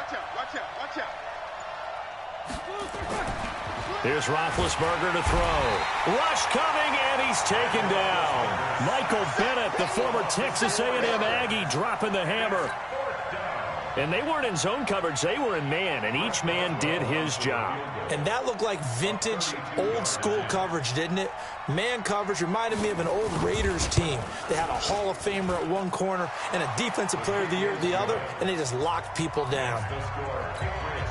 S1: Here's Roethlisberger to throw. Rush coming, and he's taken down. Michael Bennett, the former Texas A&M Aggie, dropping the hammer. And they weren't in zone coverage. They were in man, and each man did his job.
S3: And that looked like vintage, old-school coverage, didn't it? Man coverage reminded me of an old Raiders team. They had a Hall of Famer at one corner and a Defensive Player of the Year at the other, and they just locked people down.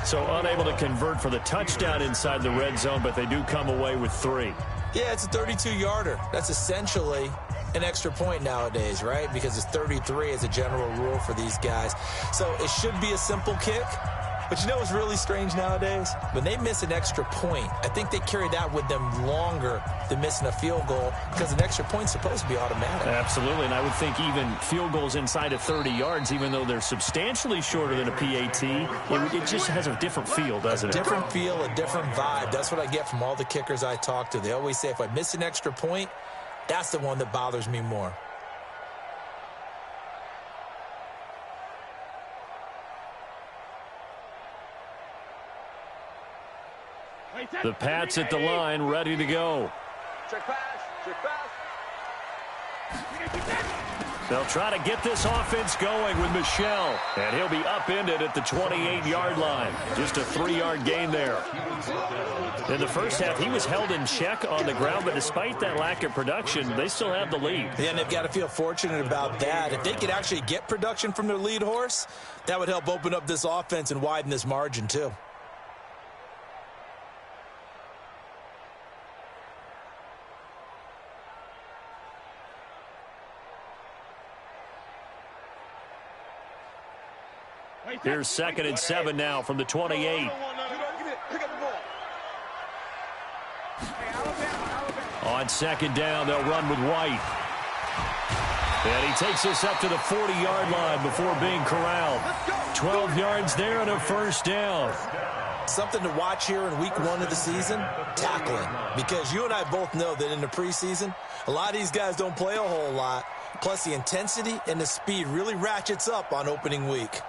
S1: So unable to convert for the touchdown inside the red zone, but they do come away with 3.
S3: Yeah, it's a 32-yarder. That's essentially an extra point nowadays, right? Because it's 33 as a general rule for these guys. So it should be a simple kick. But you know what's really strange nowadays? When they miss an extra point, I think they carry that with them longer than missing a field goal because an extra point's supposed to be automatic.
S1: Absolutely, and I would think even field goals inside of 30 yards, even though they're substantially shorter than a PAT, it just has a different feel, doesn't it?
S3: Different feel, a different vibe. That's what I get from all the kickers I talk to. They always say if I miss an extra point, that's the one that bothers me more.
S1: The Pats at the line, ready to go.
S2: Check pass.
S1: They'll try to get this offense going with Michel. And he'll be upended at the 28-yard line. Just a 3-yard gain there. In the first half, he was held in check on the ground, but despite that lack of production, they still have the lead.
S3: Yeah, and they've got to feel fortunate about that. If they could actually get production from their lead horse, that would help open up this offense and widen this margin too.
S1: Here's 2nd and 7 now from the 28.
S2: Pick up the ball.
S1: On 2nd down, they'll run with White. And he takes us up to the 40-yard line before being corralled. 12 yards there and a first down.
S3: Something to watch here in week 1 of the season, tackling. Because you and I both know that in the preseason, a lot of these guys don't play a whole lot. Plus, the intensity and the speed really ratchets up on opening week.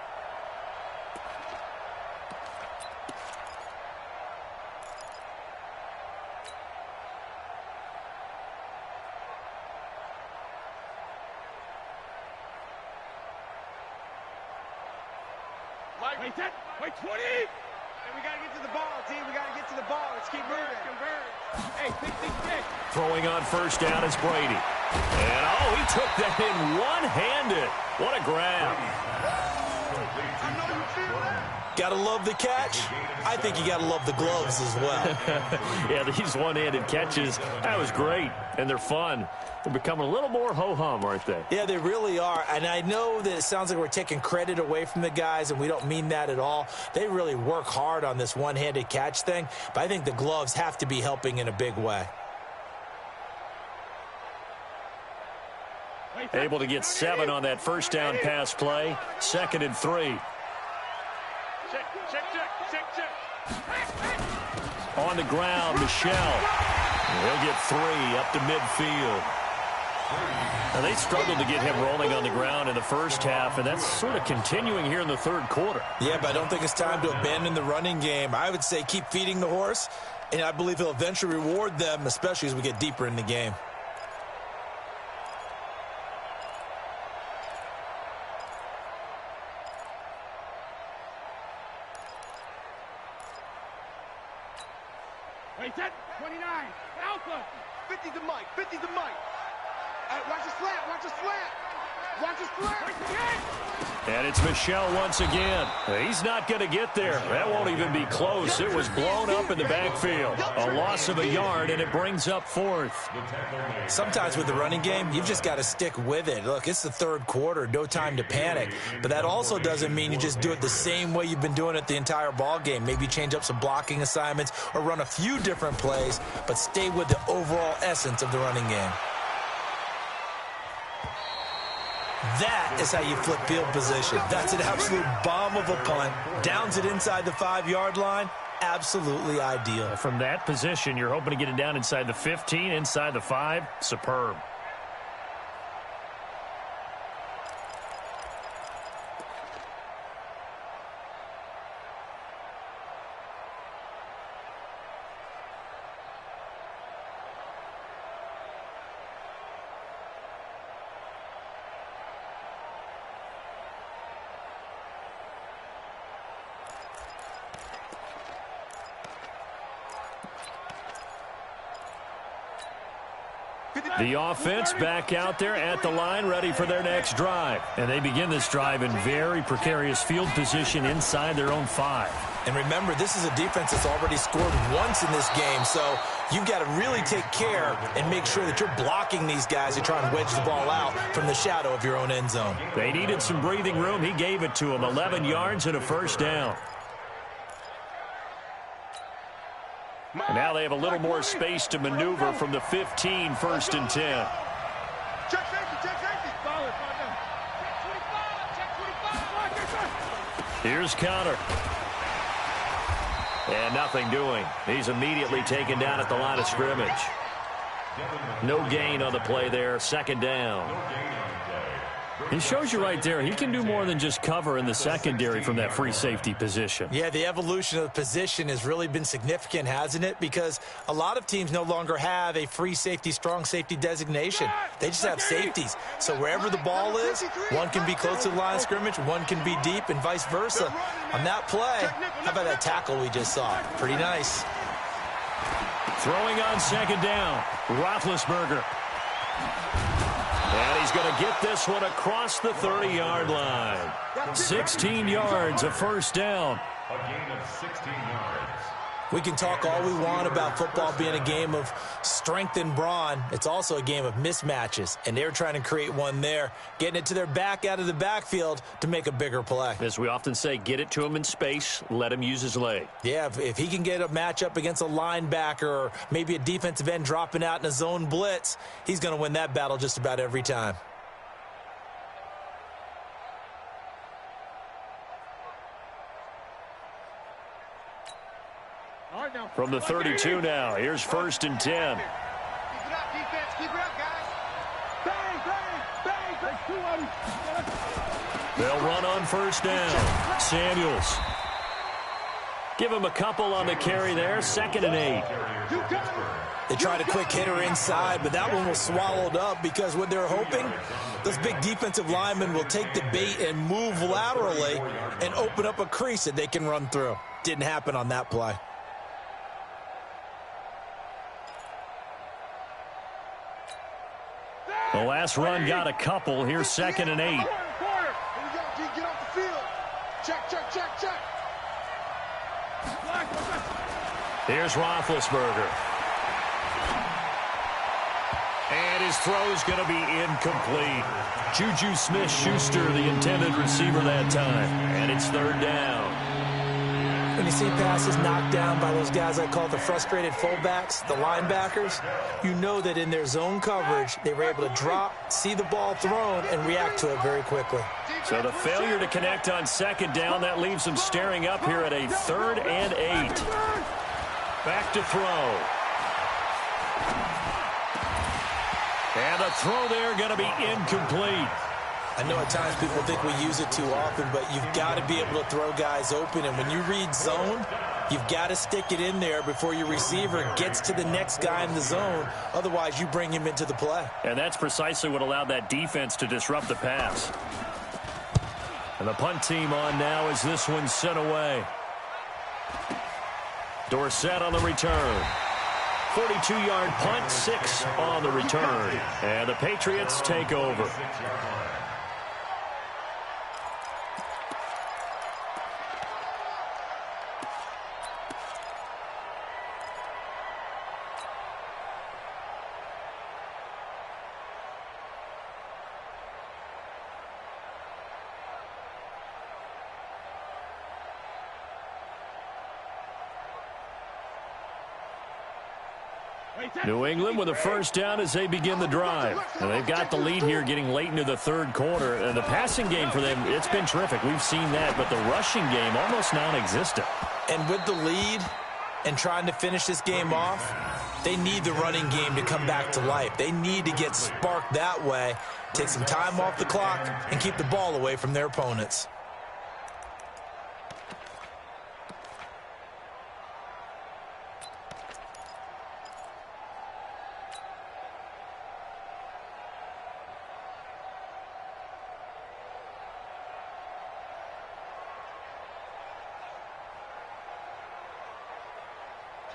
S2: Wait, 10. Wait, 20. And we got to get to the ball, team. We got to get to the ball. Let's keep moving. Hey, 66.
S1: Throwing on first down is Brady. And, oh, he took that in one-handed. What a grab.
S5: I know you feel that.
S3: Gotta love the catch. I think you gotta love the gloves as well.
S1: Yeah, these one-handed catches, that was great. And they're fun. They're becoming a little more ho-hum, aren't they?
S3: Yeah, they really are. And I know that it sounds like we're taking credit away from the guys, and we don't mean that at all. They really work hard on this one-handed catch thing, but I think the gloves have to be helping in a big way.
S1: Able to get 7 on that first down pass play. 2nd and 3.
S2: Check.
S1: On the ground, Michel. He'll get 3 up to midfield. Now, they struggled to get him rolling on the ground in the first half, and that's sort of continuing here in the third quarter.
S3: Yeah, but I don't think it's time to abandon the running game. I would say keep feeding the horse, and I believe he'll eventually reward them, especially as we get deeper in the game.
S2: Wait, 10. 29. Alpha.
S5: 50 to Mike. 50 to Mike. Watch the slant. Watch the slant. Watch the slant.
S1: And it's Michel once again. He's not going to get there. That won't even be close. It was blown up in the backfield. A loss of a yard, and it brings up 4th.
S3: Sometimes with the running game, you've just got to stick with it. Look, it's the third quarter, no time to panic. But that also doesn't mean you just do it the same way you've been doing it the entire ball game. Maybe change up some blocking assignments or run a few different plays, but stay with the overall essence of the running game. That is how you flip field position. That's an absolute bomb of a punt. Downs it inside the 5-yard line. Absolutely ideal.
S1: From that position, you're hoping to get it down inside the 15, inside the 5. Superb. The offense back out there at the line, ready for their next drive. And they begin this drive in very precarious field position inside their own 5.
S3: And remember, this is a defense that's already scored once in this game, so you've got to really take care and make sure that you're blocking these guys who try and wedge the ball out from the shadow of your own end zone.
S1: They needed some breathing room. He gave it to them. 11 yards and a first down. And now they have a little more space to maneuver from the 15, 1st and 10.
S5: Check safety. Check safety.
S1: Here's Connor. And nothing doing. He's immediately taken down at the line of scrimmage. No gain on the play there. 2nd down. He shows you right there, he can do more than just cover in the secondary from that free safety position.
S3: Yeah, the evolution of the position has really been significant, hasn't it? Because a lot of teams no longer have a free safety, strong safety designation. They just have safeties. So wherever the ball is, one can be close to the line of scrimmage, one can be deep, and vice versa. On that play, how about that tackle we just saw? Pretty nice.
S1: Throwing on 2nd down, Roethlisberger. And he's going to get this one across the 30-yard line. 16 yards, a first down.
S4: A gain of 16 yards.
S3: We can talk all we want about football being a game of strength and brawn. It's also a game of mismatches, and they're trying to create one there, getting it to their back out of the backfield to make a bigger play.
S1: As we often say, get it to him in space, let him use his leg.
S3: Yeah, if he can get a matchup against a linebacker or maybe a defensive end dropping out in a zone blitz, he's going to win that battle just about every time.
S1: From the 32 now, here's 1st and 10.
S5: Keep it up, defense. Keep it up, guys. Bang, bang, bang.
S1: They'll run on 1st down. Samuels. Give him a couple on the carry there. 2nd and 8.
S5: You got it.
S3: They tried a quick hitter inside, but that one was swallowed up because what they're hoping, those big defensive linemen will take the bait and move laterally and open up a crease that they can run through. Didn't happen on that play.
S1: The last run got a couple. Here's 2nd and 8.
S5: Here we go, D. Get off the field. Check, check, check, check.
S1: Here's Roethlisberger. And his throw's going to be incomplete. Juju Smith-Schuster, the intended receiver that time. And it's 3rd down.
S3: When you see passes knocked down by those guys I call the frustrated fullbacks, the linebackers, you know that in their zone coverage, they were able to drop, see the ball thrown, and react to it very quickly.
S1: So the failure to connect on 2nd down, that leaves them staring up here at a 3rd and 8. Back to throw. And the throw there going to be incomplete.
S3: I know at times people think we use it too often, but you've got to be able to throw guys open. And when you read zone, you've got to stick it in there before your receiver gets to the next guy in the zone. Otherwise, you bring him into the play.
S1: And that's precisely what allowed that defense to disrupt the pass. And the punt team on now as this one's sent away. Dorsett on the return. 42-yard punt, 6 on the return. And the Patriots take over. New England with a 1st down as they begin the drive. And they've got the lead here getting late into the 3rd quarter. And the passing game for them, it's been terrific. We've seen that. But the rushing game, almost non-existent.
S3: And with the lead and trying to finish this game off, they need the running game to come back to life. They need to get sparked that way, take some time off the clock, and keep the ball away from their opponents.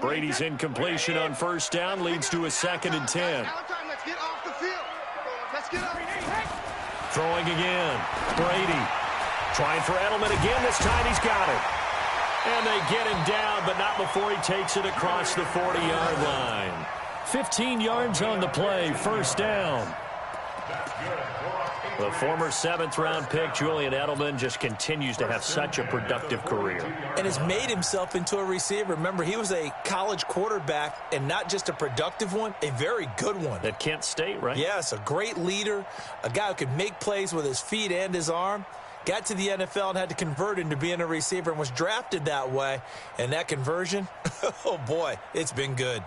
S1: Brady's incompletion on 1st down leads to a 2nd and 10.
S5: Let's get off the field. Let's get up.
S1: Throwing again. Brady trying for Edelman again. This time he's got it. And they get him down, but not before he takes it across the 40-yard line. 15 yards on the play. 1st down. The former 7th-round pick, Julian Edelman, just continues to have such a productive career.
S3: And has made himself into a receiver. Remember, he was a college quarterback, and not just a productive one, a very good one.
S1: At Kent State, right?
S3: Yes, a great leader, a guy who could make plays with his feet and his arm. Got to the NFL and had to convert into being a receiver and was drafted that way. And that conversion, oh boy, it's been good.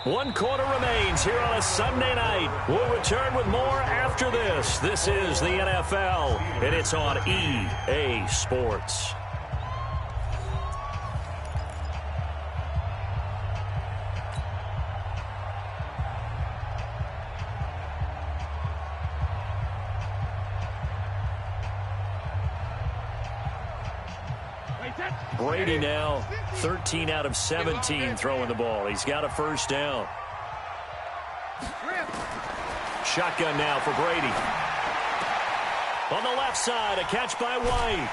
S1: 1 quarter remains here on a Sunday night. We'll return with more after this. This is the NFL, and it's on EA Sports. Brady now 13 out of 17 throwing the ball. He's got a 1st down. Shotgun now for Brady. On the left side, a catch by White.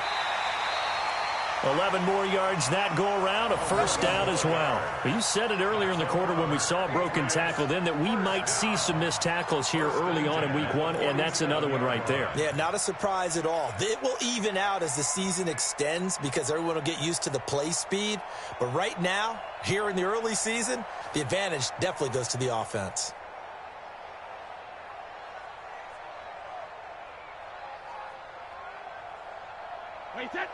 S1: 11 more yards that go around, a 1st down as well. You said it earlier in the quarter when we saw a broken tackle then that we might see some missed tackles here early on in week 1, and that's another one right there.
S3: Yeah, not a surprise at all. It will even out as the season extends because everyone will get used to the play speed. But right now, here in the early season, the advantage definitely goes to the offense.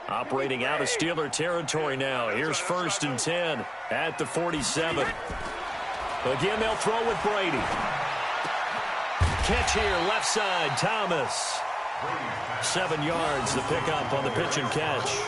S1: Operating out of Steeler territory now. Here's 1st and 10 at the 47. Again, they'll throw with Brady. Catch here, left side, Thomas. 7 yards, the pickup on the pitch and catch.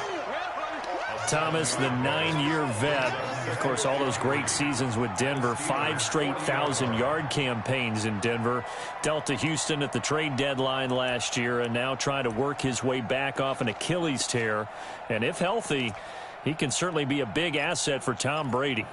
S1: Thomas, the 9-year vet. Of course, all those great seasons with Denver, 5 straight 1,000-yard campaigns in Denver. Dealt to Houston at the trade deadline last year and now trying to work his way back off an Achilles tear. And if healthy, he can certainly be a big asset for Tom Brady.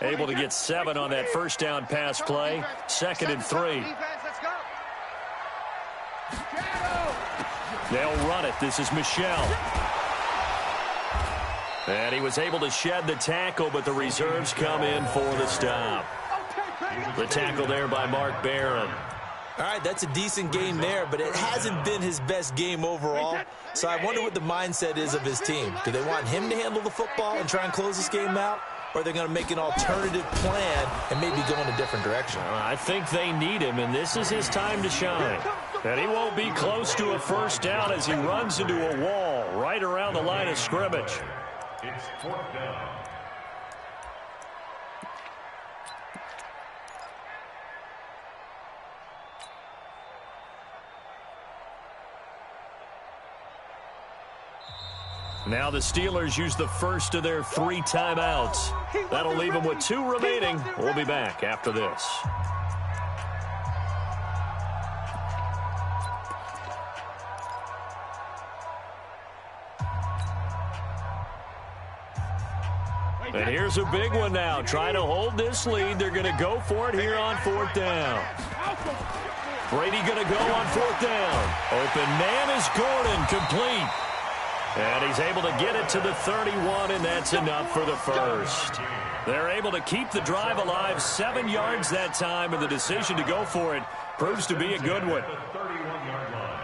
S1: Able to get 7 on that first down pass play. 2nd and 3. They'll run it. This is Michel. And he was able to shed the tackle, but the reserves come in for the stop. The tackle there by Mark Barron.
S3: All right, that's a decent game there, but it hasn't been his best game overall. So I wonder what the mindset is of his team. Do they want him to handle the football and try and close this game out? Or are they going to make an alternative plan and maybe go in a different direction?
S1: I think they need him, and this is his time to shine. And he won't be close to a first down as he runs into a wall right around the line of scrimmage.
S4: It's 4th down.
S1: Now the Steelers use the first of their 3 timeouts. That'll leave them with 2 remaining. We'll be back after this. And here's a big one now. Trying to hold this lead. They're going to go for it here on 4th down. Brady going to go on 4th down. Open man is Gordon, complete. And he's able to get it to the 31, and that's enough for the first. They're able to keep the drive alive, 7 yards that time, and the decision to go for it proves to be a good one.
S4: The 31-yard line.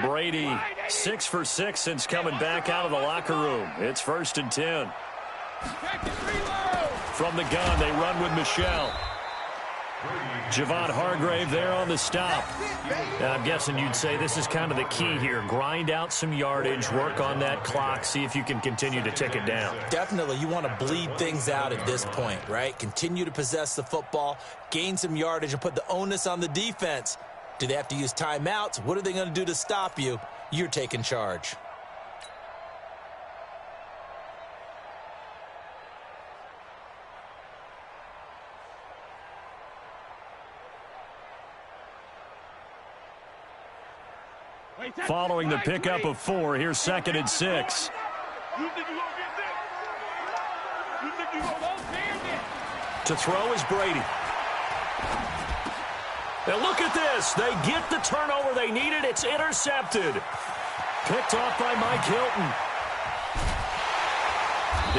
S1: Brady, 6 for 6 since coming back out of the locker room. It's 1st and 10. From the gun, they run with Michel. Javon Hargrave there on the stop. And I'm guessing you'd say this is kind of the key here. Grind out some yardage, work on that clock, see if you can continue to tick it down.
S3: Definitely, you want to bleed things out at this point, right? Continue to possess the football, gain some yardage, and put the onus on the defense. Do they have to use timeouts? What are they going to do to stop you? You're taking charge.
S1: Following the pickup of 4, here's 2nd and 6. To throw is Brady. Now look at this. They get the turnover they needed. It's intercepted. Picked off by Mike Hilton.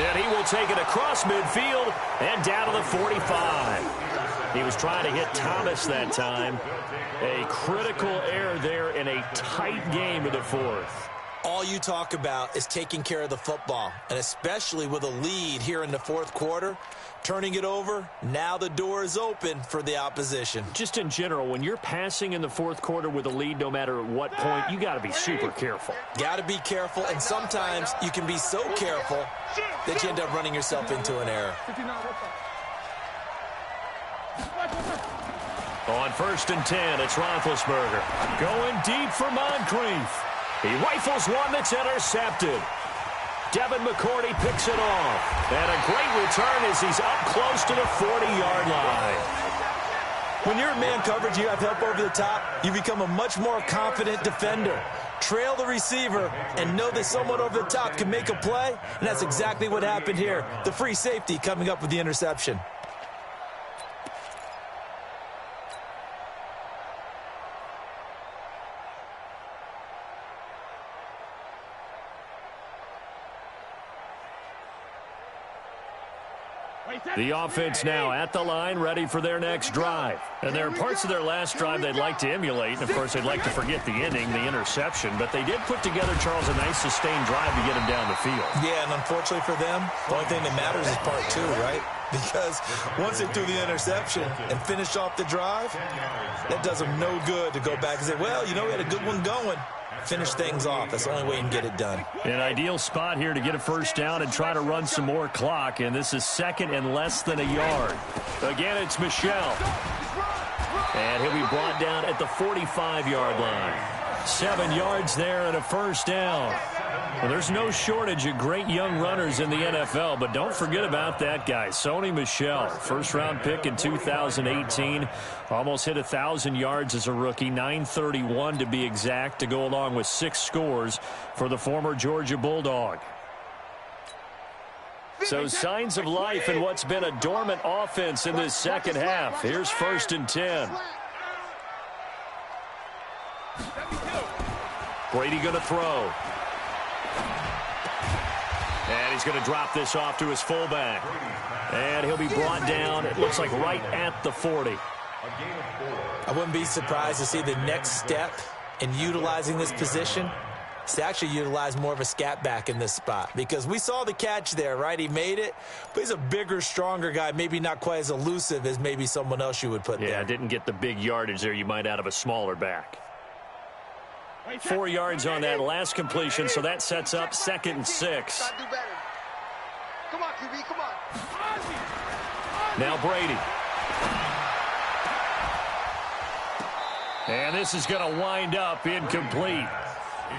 S1: And he will take it across midfield and down to the 45. He was trying to hit Thomas that time. A critical error there in a tight game in the 4th.
S3: All you talk about is taking care of the football, and especially with a lead here in the 4th quarter, turning it over, now the door is open for the opposition.
S1: Just in general, when you're passing in the 4th quarter with a lead, no matter at what point, you got to be super careful.
S3: Got to be careful, and sometimes you can be so careful that you end up running yourself into an error.
S1: On 1st and 10, it's Roethlisberger. Going deep for Moncrief. He rifles one that's intercepted. Devin McCourty picks it off. And a great return as he's up close to the 40-yard line.
S3: When you're in man coverage, you have help over the top, you become a much more confident defender. Trail the receiver and know that someone over the top can make a play, and that's exactly what happened here. The free safety coming up with the interception.
S1: The offense now at the line, ready for their next drive. And there are parts of their last drive they'd like to emulate. And, of course, they'd like to forget the inning, the interception. But they did put together, Charles, a nice sustained drive to get him down the field.
S3: Yeah, and unfortunately for them, the only thing that matters is part two, right? Because once they threw the interception and finished off the drive, that does them no good to go back and say, well, you know, we had a good one going. Finish things off. That's the only way you can get it done.
S1: An ideal spot here to get a first down and try to run some more clock. And this is second and less than a yard. Again, it's Michel. And he'll be brought down at the 45-yard line. 7 yards there and a first down. Well, there's no shortage of great young runners in the NFL, but don't forget about that guy, Sony Michel. First-round pick in 2018. Almost hit 1,000 yards as a rookie, 931 to be exact, to go along with 6 scores for the former Georgia Bulldog. So signs of life in what's been a dormant offense in this second half. Here's 1st and 10. Brady going to throw. And he's going to drop this off to his fullback. And he'll be brought down, it looks like, right at the 40.
S3: I wouldn't be surprised to see the next step in utilizing this position is to actually utilize more of a scat back in this spot. Because we saw the catch there, right? He made it, but he's a bigger, stronger guy, maybe not quite as elusive as maybe someone else you would put there.
S1: Yeah, didn't get the big yardage there you might out of a smaller back. 4 yards on that last completion, so that sets up 2nd and 6.
S5: Come on, QB, come on.
S1: Now Brady. And this is going to wind up incomplete.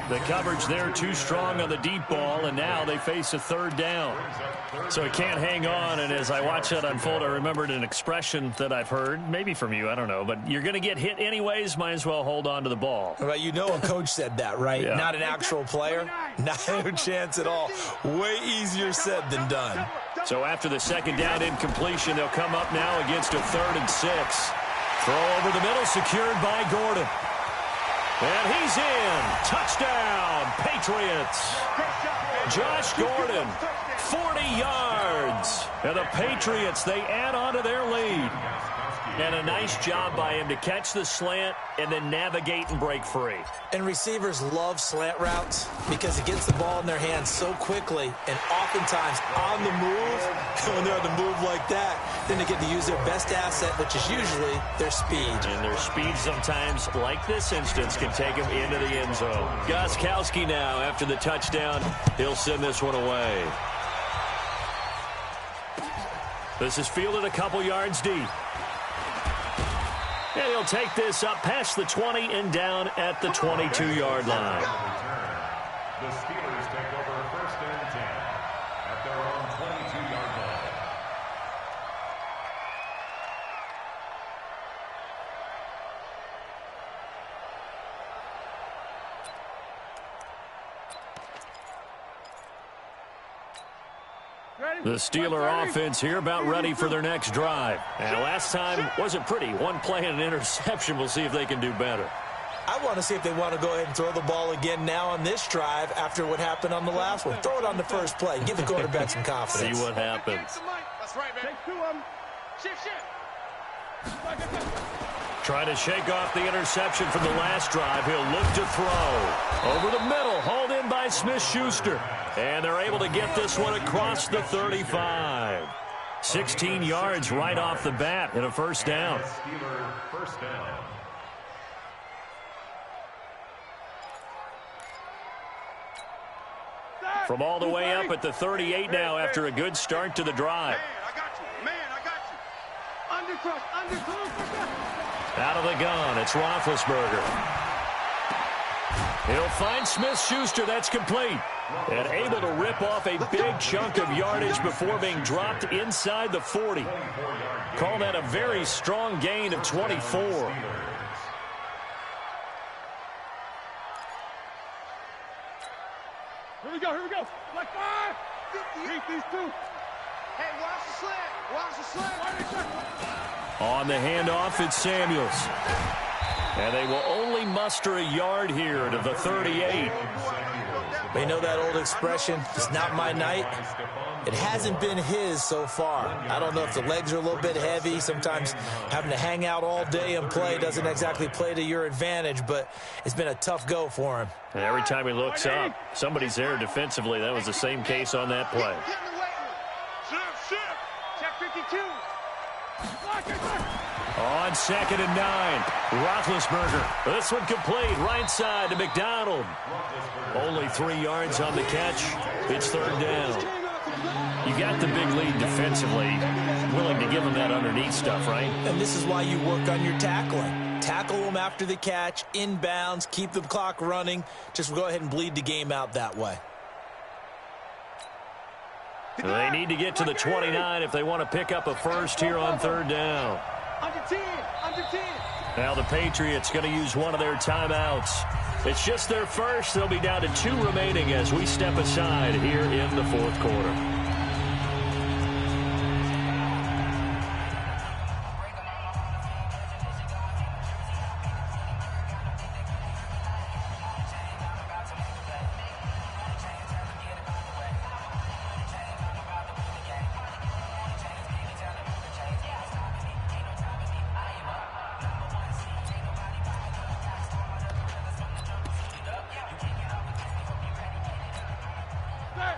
S1: The coverage there too strong on the deep ball, and now they face a 3rd down. So it can't hang on, and as I watch that unfold, I remembered an expression that I've heard, maybe from you, I don't know, but you're going to get hit anyways, might as well hold on to the ball.
S3: Well, you know a coach said that, right?
S1: Yeah.
S3: Not an actual player. Not a chance at all. Way easier said than done.
S1: So after the 2nd down incompletion, they'll come up now against a 3rd and 6. Throw over the middle, secured by Gordon. And he's in. Touchdown, Patriots. Josh Gordon, 40 yards. And the Patriots, they add on to their lead. And a nice job by him to catch the slant and then navigate and break free.
S3: And receivers love slant routes because it gets the ball in their hands so quickly and oftentimes on the move. And when they're on the move like that, then they get to use their best asset, which is usually their speed.
S1: And their speed sometimes, like this instance, can take them into the end zone. Gostkowski now, after the touchdown, he'll send this one away. This is fielded a couple yards deep. And he'll take this up past the 20 and down at the 22-yard line.
S4: The Steelers take over 1st and 10 at their own 22-yard line.
S1: The Steeler offense here about ready for their next drive. And last time wasn't pretty. One play and an interception. We'll see if they can do better.
S3: I want to see if they want to go ahead and throw the ball again now on this drive after what happened on the last one. Throw it on the first play. Give the quarterback some confidence.
S1: See what happens.
S5: That's right, man.
S2: Take 2 of them. Shift.
S1: Trying to shake off the interception from the last drive. He'll look to throw. Over the middle. Hauled in by Smith-Schuster. And they're able to get this one across the 35. 16 yards right off the bat and a first down.
S4: Steeler first down.
S1: From all the way up at the 38 now after a good start to the drive.
S5: Man, I got you.
S2: Undercross.
S1: Out of the gun, it's Roethlisberger. He'll find Smith-Schuster. That's complete. And able to rip off a big chunk of yardage before being dropped inside the 40. Call that a very strong gain of 24.
S2: Here we go. Like 5. Beat these 2.
S5: Hey, watch the slant.
S1: On the handoff, it's Samuels. And they will only muster a yard here to the 38.
S3: But you know that old expression, it's not my night? It hasn't been his so far. I don't know if the legs are a little bit heavy. Sometimes having to hang out all day and play doesn't exactly play to your advantage, but it's been a tough go for him.
S1: And every time he looks up, somebody's there defensively. That was the same case on that play.
S2: Check 52.
S1: On 2nd and 9, Roethlisberger. This one complete, right side to McDonald. Only 3 yards on the catch. It's 3rd down. You got the big lead defensively. Willing to give him that underneath stuff, right?
S3: And this is why you work on your tackling. Tackle them after the catch, inbounds, keep the clock running. Just go ahead and bleed the game out that way.
S1: They need to get to the 29 if they want to pick up a first here on 3rd down.
S2: Under 10.
S1: Now the Patriots going to use one of their timeouts. It's just their first. They'll be down to 2 remaining as we step aside here in the 4th quarter.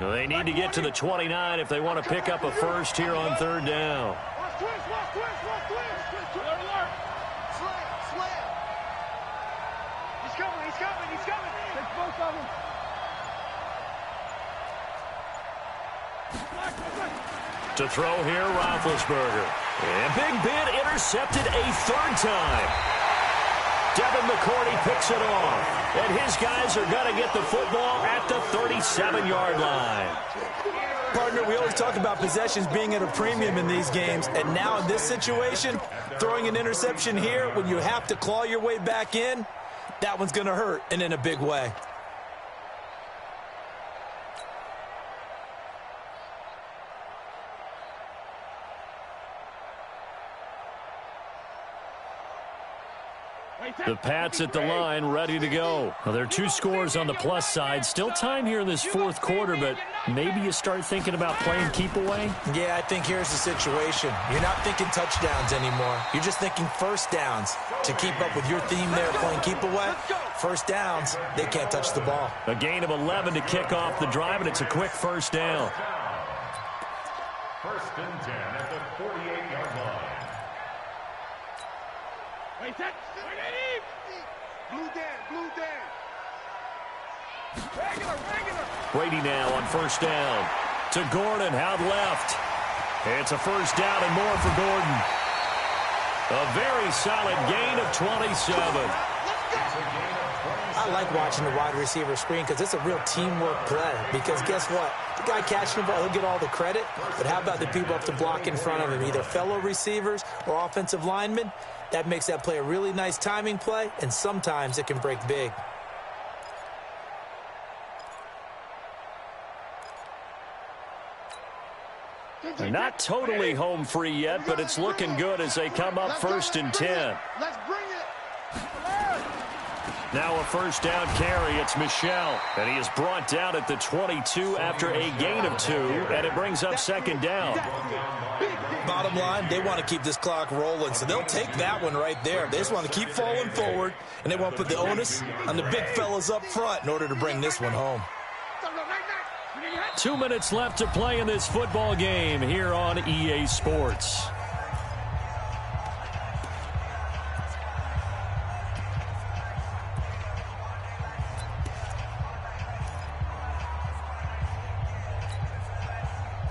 S1: They need to get to the 29 if they want to pick up a first here on 3rd down.
S2: He's coming. Take both of them.
S1: To throw here, Roethlisberger. And big bid intercepted a 3rd time. Devin McCourty picks it off. And his guys are going to get the football at the 37-yard line.
S3: Partner, we always talk about possessions being at a premium in these games. And now in this situation, throwing an interception here when you have to claw your way back in, that one's going to hurt, and in a big way.
S1: The Pats at the line, ready to go. Well, there are 2 scores on the plus side. Still time here in this 4th quarter, but maybe you start thinking about playing keep away?
S3: Yeah, I think here's the situation. You're not thinking touchdowns anymore. You're just thinking first downs. To keep up with your theme there, playing keep away, first downs, they can't touch the ball.
S1: A gain of 11 to kick off the drive, and it's a quick first down.
S4: 1st and 10 at the 48-yard line.
S5: Blue Dan.
S2: Regular.
S1: Brady now on 1st down. To Gordon, out left. It's a first down and more for Gordon. A very solid gain of 27.
S3: I like watching the wide receiver screen because it's a real teamwork play. Because guess what? The guy catching the ball, he'll get all the credit. But how about the people up to block in front of him, either fellow receivers or offensive linemen? That makes that play a really nice timing play, and sometimes it can break big.
S1: They're not totally home free yet, but it's looking good as they come up 1st and 10.
S5: Let's bring it.
S1: Now a first down carry. It's Michel, and he is brought down at the 22 after a gain of 2, and it brings up 2nd down.
S3: Bottom line, they want to keep this clock rolling, so they'll take that one right there. They just want to keep falling forward, and they want to put the onus on the big fellas up front in order to bring this one home.
S1: 2 minutes left to play in this football game here on EA Sports.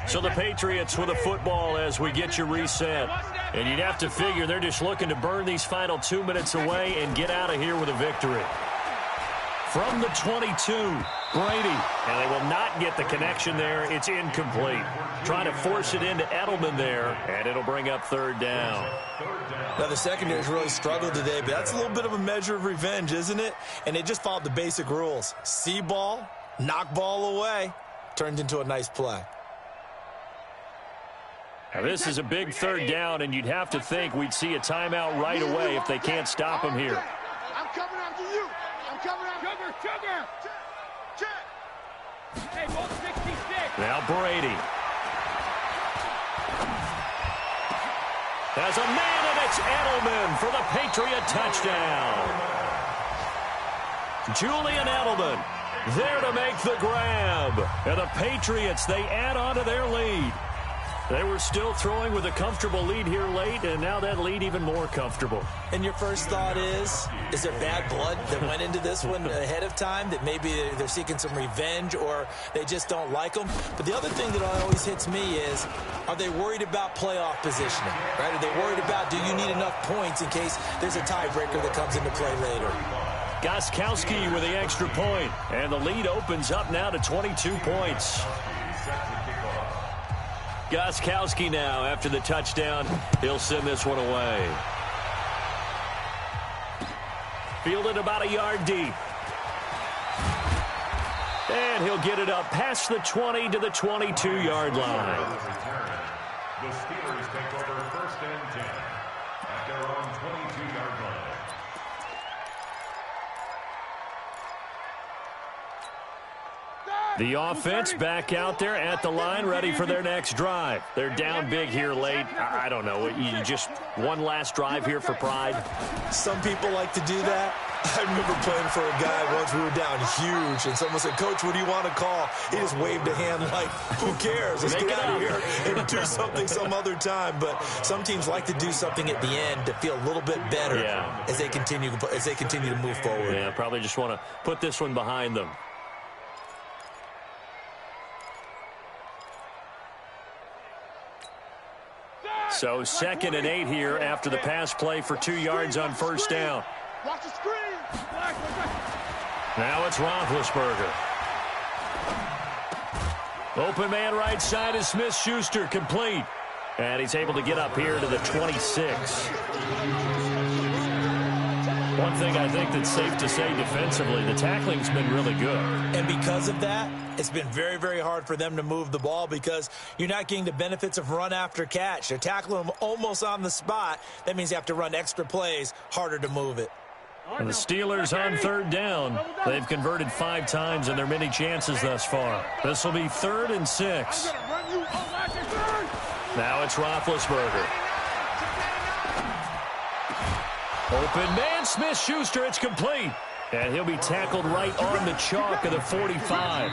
S1: So the Patriots with a football as we get you reset. And you'd have to figure they're just looking to burn these final 2 minutes away and get out of here with a victory. From the 22, Brady. And they will not get the connection there. It's incomplete. Trying to force it into Edelman there, and it'll bring up 3rd down.
S3: Now, the secondary's really struggled today, but that's a little bit of a measure of revenge, isn't it? And they just followed the basic rules. See ball, knock ball away, turned into a nice play.
S1: Now, this is a big 3rd down, and you'd have to think we'd see a timeout right away if they can't stop him here.
S5: I'm coming after you. I'm coming after you. Check.
S2: Hey, both 66.
S1: Now Brady. There's a man, and it's Edelman for the Patriot touchdown. Julian Edelman there to make the grab. And the Patriots, they add on to their lead. They were still throwing with a comfortable lead here late, and now that lead even more comfortable.
S3: And your first thought is there bad blood that went into this one ahead of time, that maybe they're seeking some revenge or they just don't like them? But the other thing that always hits me is, are they worried about playoff positioning? Right? Are they worried about, do you need enough points in case there's a tiebreaker that comes into play later?
S1: Gostkowski with the extra point, and the lead opens up now to 22 points. Gostkowski now, after the touchdown, he'll send this one away. Fielded about a yard deep. And he'll get it up past the 20 to the 22-yard line.
S4: The Steelers take over 1st and 10 at their own 22-yard line.
S1: The offense back out there at the line, ready for their next drive. They're down big here late. I don't know. You just one last drive here for pride?
S3: Some people like to do that. I remember playing for a guy once. We were down huge, and someone said, "Coach, what do you want to call?" He just waved a hand like, who cares? Let's get out of here and do something some other time. But some teams like to do something at the end to feel a little bit better as they continue to move forward.
S1: Yeah, probably just want to put this one behind them. So 2nd and 8 here after the pass play for 2 yards on first down.
S2: Watch the screen.
S1: Now it's Roethlisberger. Open man right side is Smith-Schuster, complete. And he's able to get up here to the 26. One thing I think that's safe to say defensively, the tackling's been really good.
S3: And because of that, it's been very, very hard for them to move the ball because you're not getting the benefits of run after catch. They're tackling them almost on the spot. That means you have to run extra plays, harder to move it.
S1: And the Steelers on 3rd down. They've converted 5 times in their many chances thus far. This will be 3rd and 6. Now it's Roethlisberger. Open man, Smith-Schuster, it's complete. And he'll be tackled right on the chalk of the 45.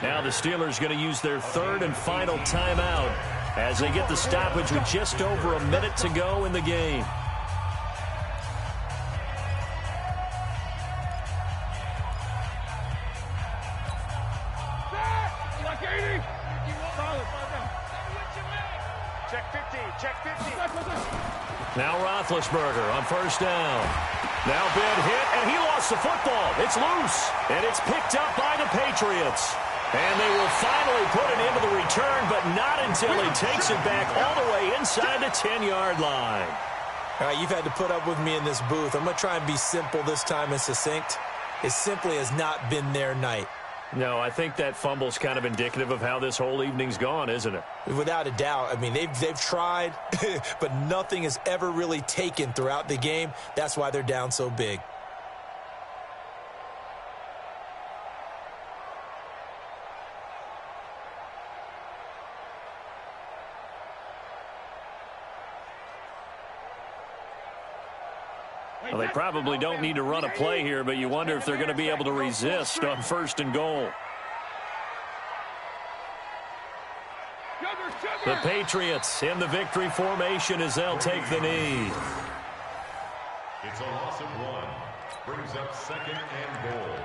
S1: Now the Steelers going to use their 3rd and final timeout as they get the stoppage with just over a minute to go in the game.
S2: Check 50, check 50.
S1: Now Roethlisberger on first down. Now big hit, and he lost the football. It's loose, and it's picked up by the Patriots. And they will finally put it into the return, but not until he takes it back all the way inside the 10-yard line.
S3: All right, you've had to put up with me in this booth. I'm going to try and be simple this time and succinct. It simply has not been their night.
S1: No, I think that fumble's kind of indicative of how this whole evening's gone, isn't it?
S3: Without a doubt. I mean, they've tried, but nothing has ever really taken throughout the game. That's why they're down so big.
S1: Well, they probably don't need to run a play here, but you wonder if they're going to be able to resist on 1st and goal. The Patriots in the victory formation as they'll take the knee.
S4: It's a loss of 1. Brings up 2nd and goal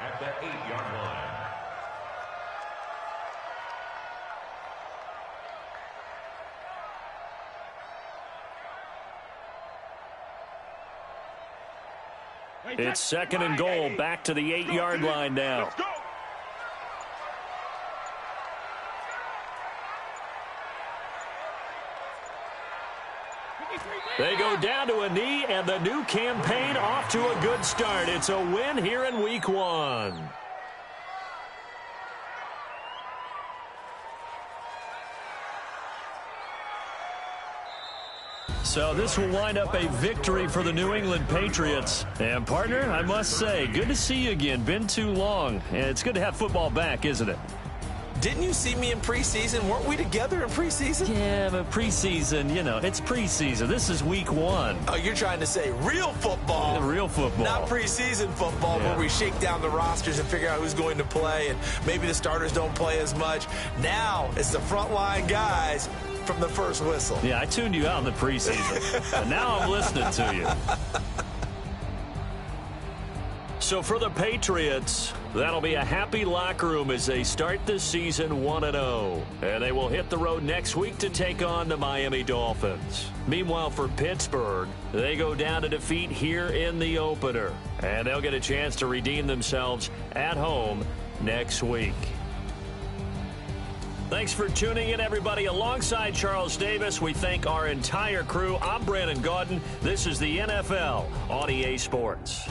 S4: at the 8-yard line.
S1: It's 2nd and goal, back to the 8-yard line now. They go down to a knee, and the new campaign off to a good start. It's a win here in Week 1. So this will wind up a victory for the New England Patriots. And, partner, I must say, good to see you again. Been too long. And it's good to have football back, isn't it?
S3: Didn't you see me in preseason? Weren't we together in preseason?
S1: Yeah, but preseason, you know, it's preseason. This is week 1.
S3: Oh, you're trying to say real football.
S1: Real football.
S3: Not preseason football where we shake down the rosters and figure out who's going to play, and maybe the starters don't play as much. Now it's the frontline guys from the first whistle.
S1: Yeah, I tuned you out in the preseason. And now I'm listening to you. So for the Patriots, that'll be a happy locker room as they start this season 1-0. And they will hit the road next week to take on the Miami Dolphins. Meanwhile, for Pittsburgh, they go down to defeat here in the opener. And they'll get a chance to redeem themselves at home next week. Thanks for tuning in, everybody. Alongside Charles Davis, we thank our entire crew. I'm Brandon Gaudin. This is the NFL on EA Sports.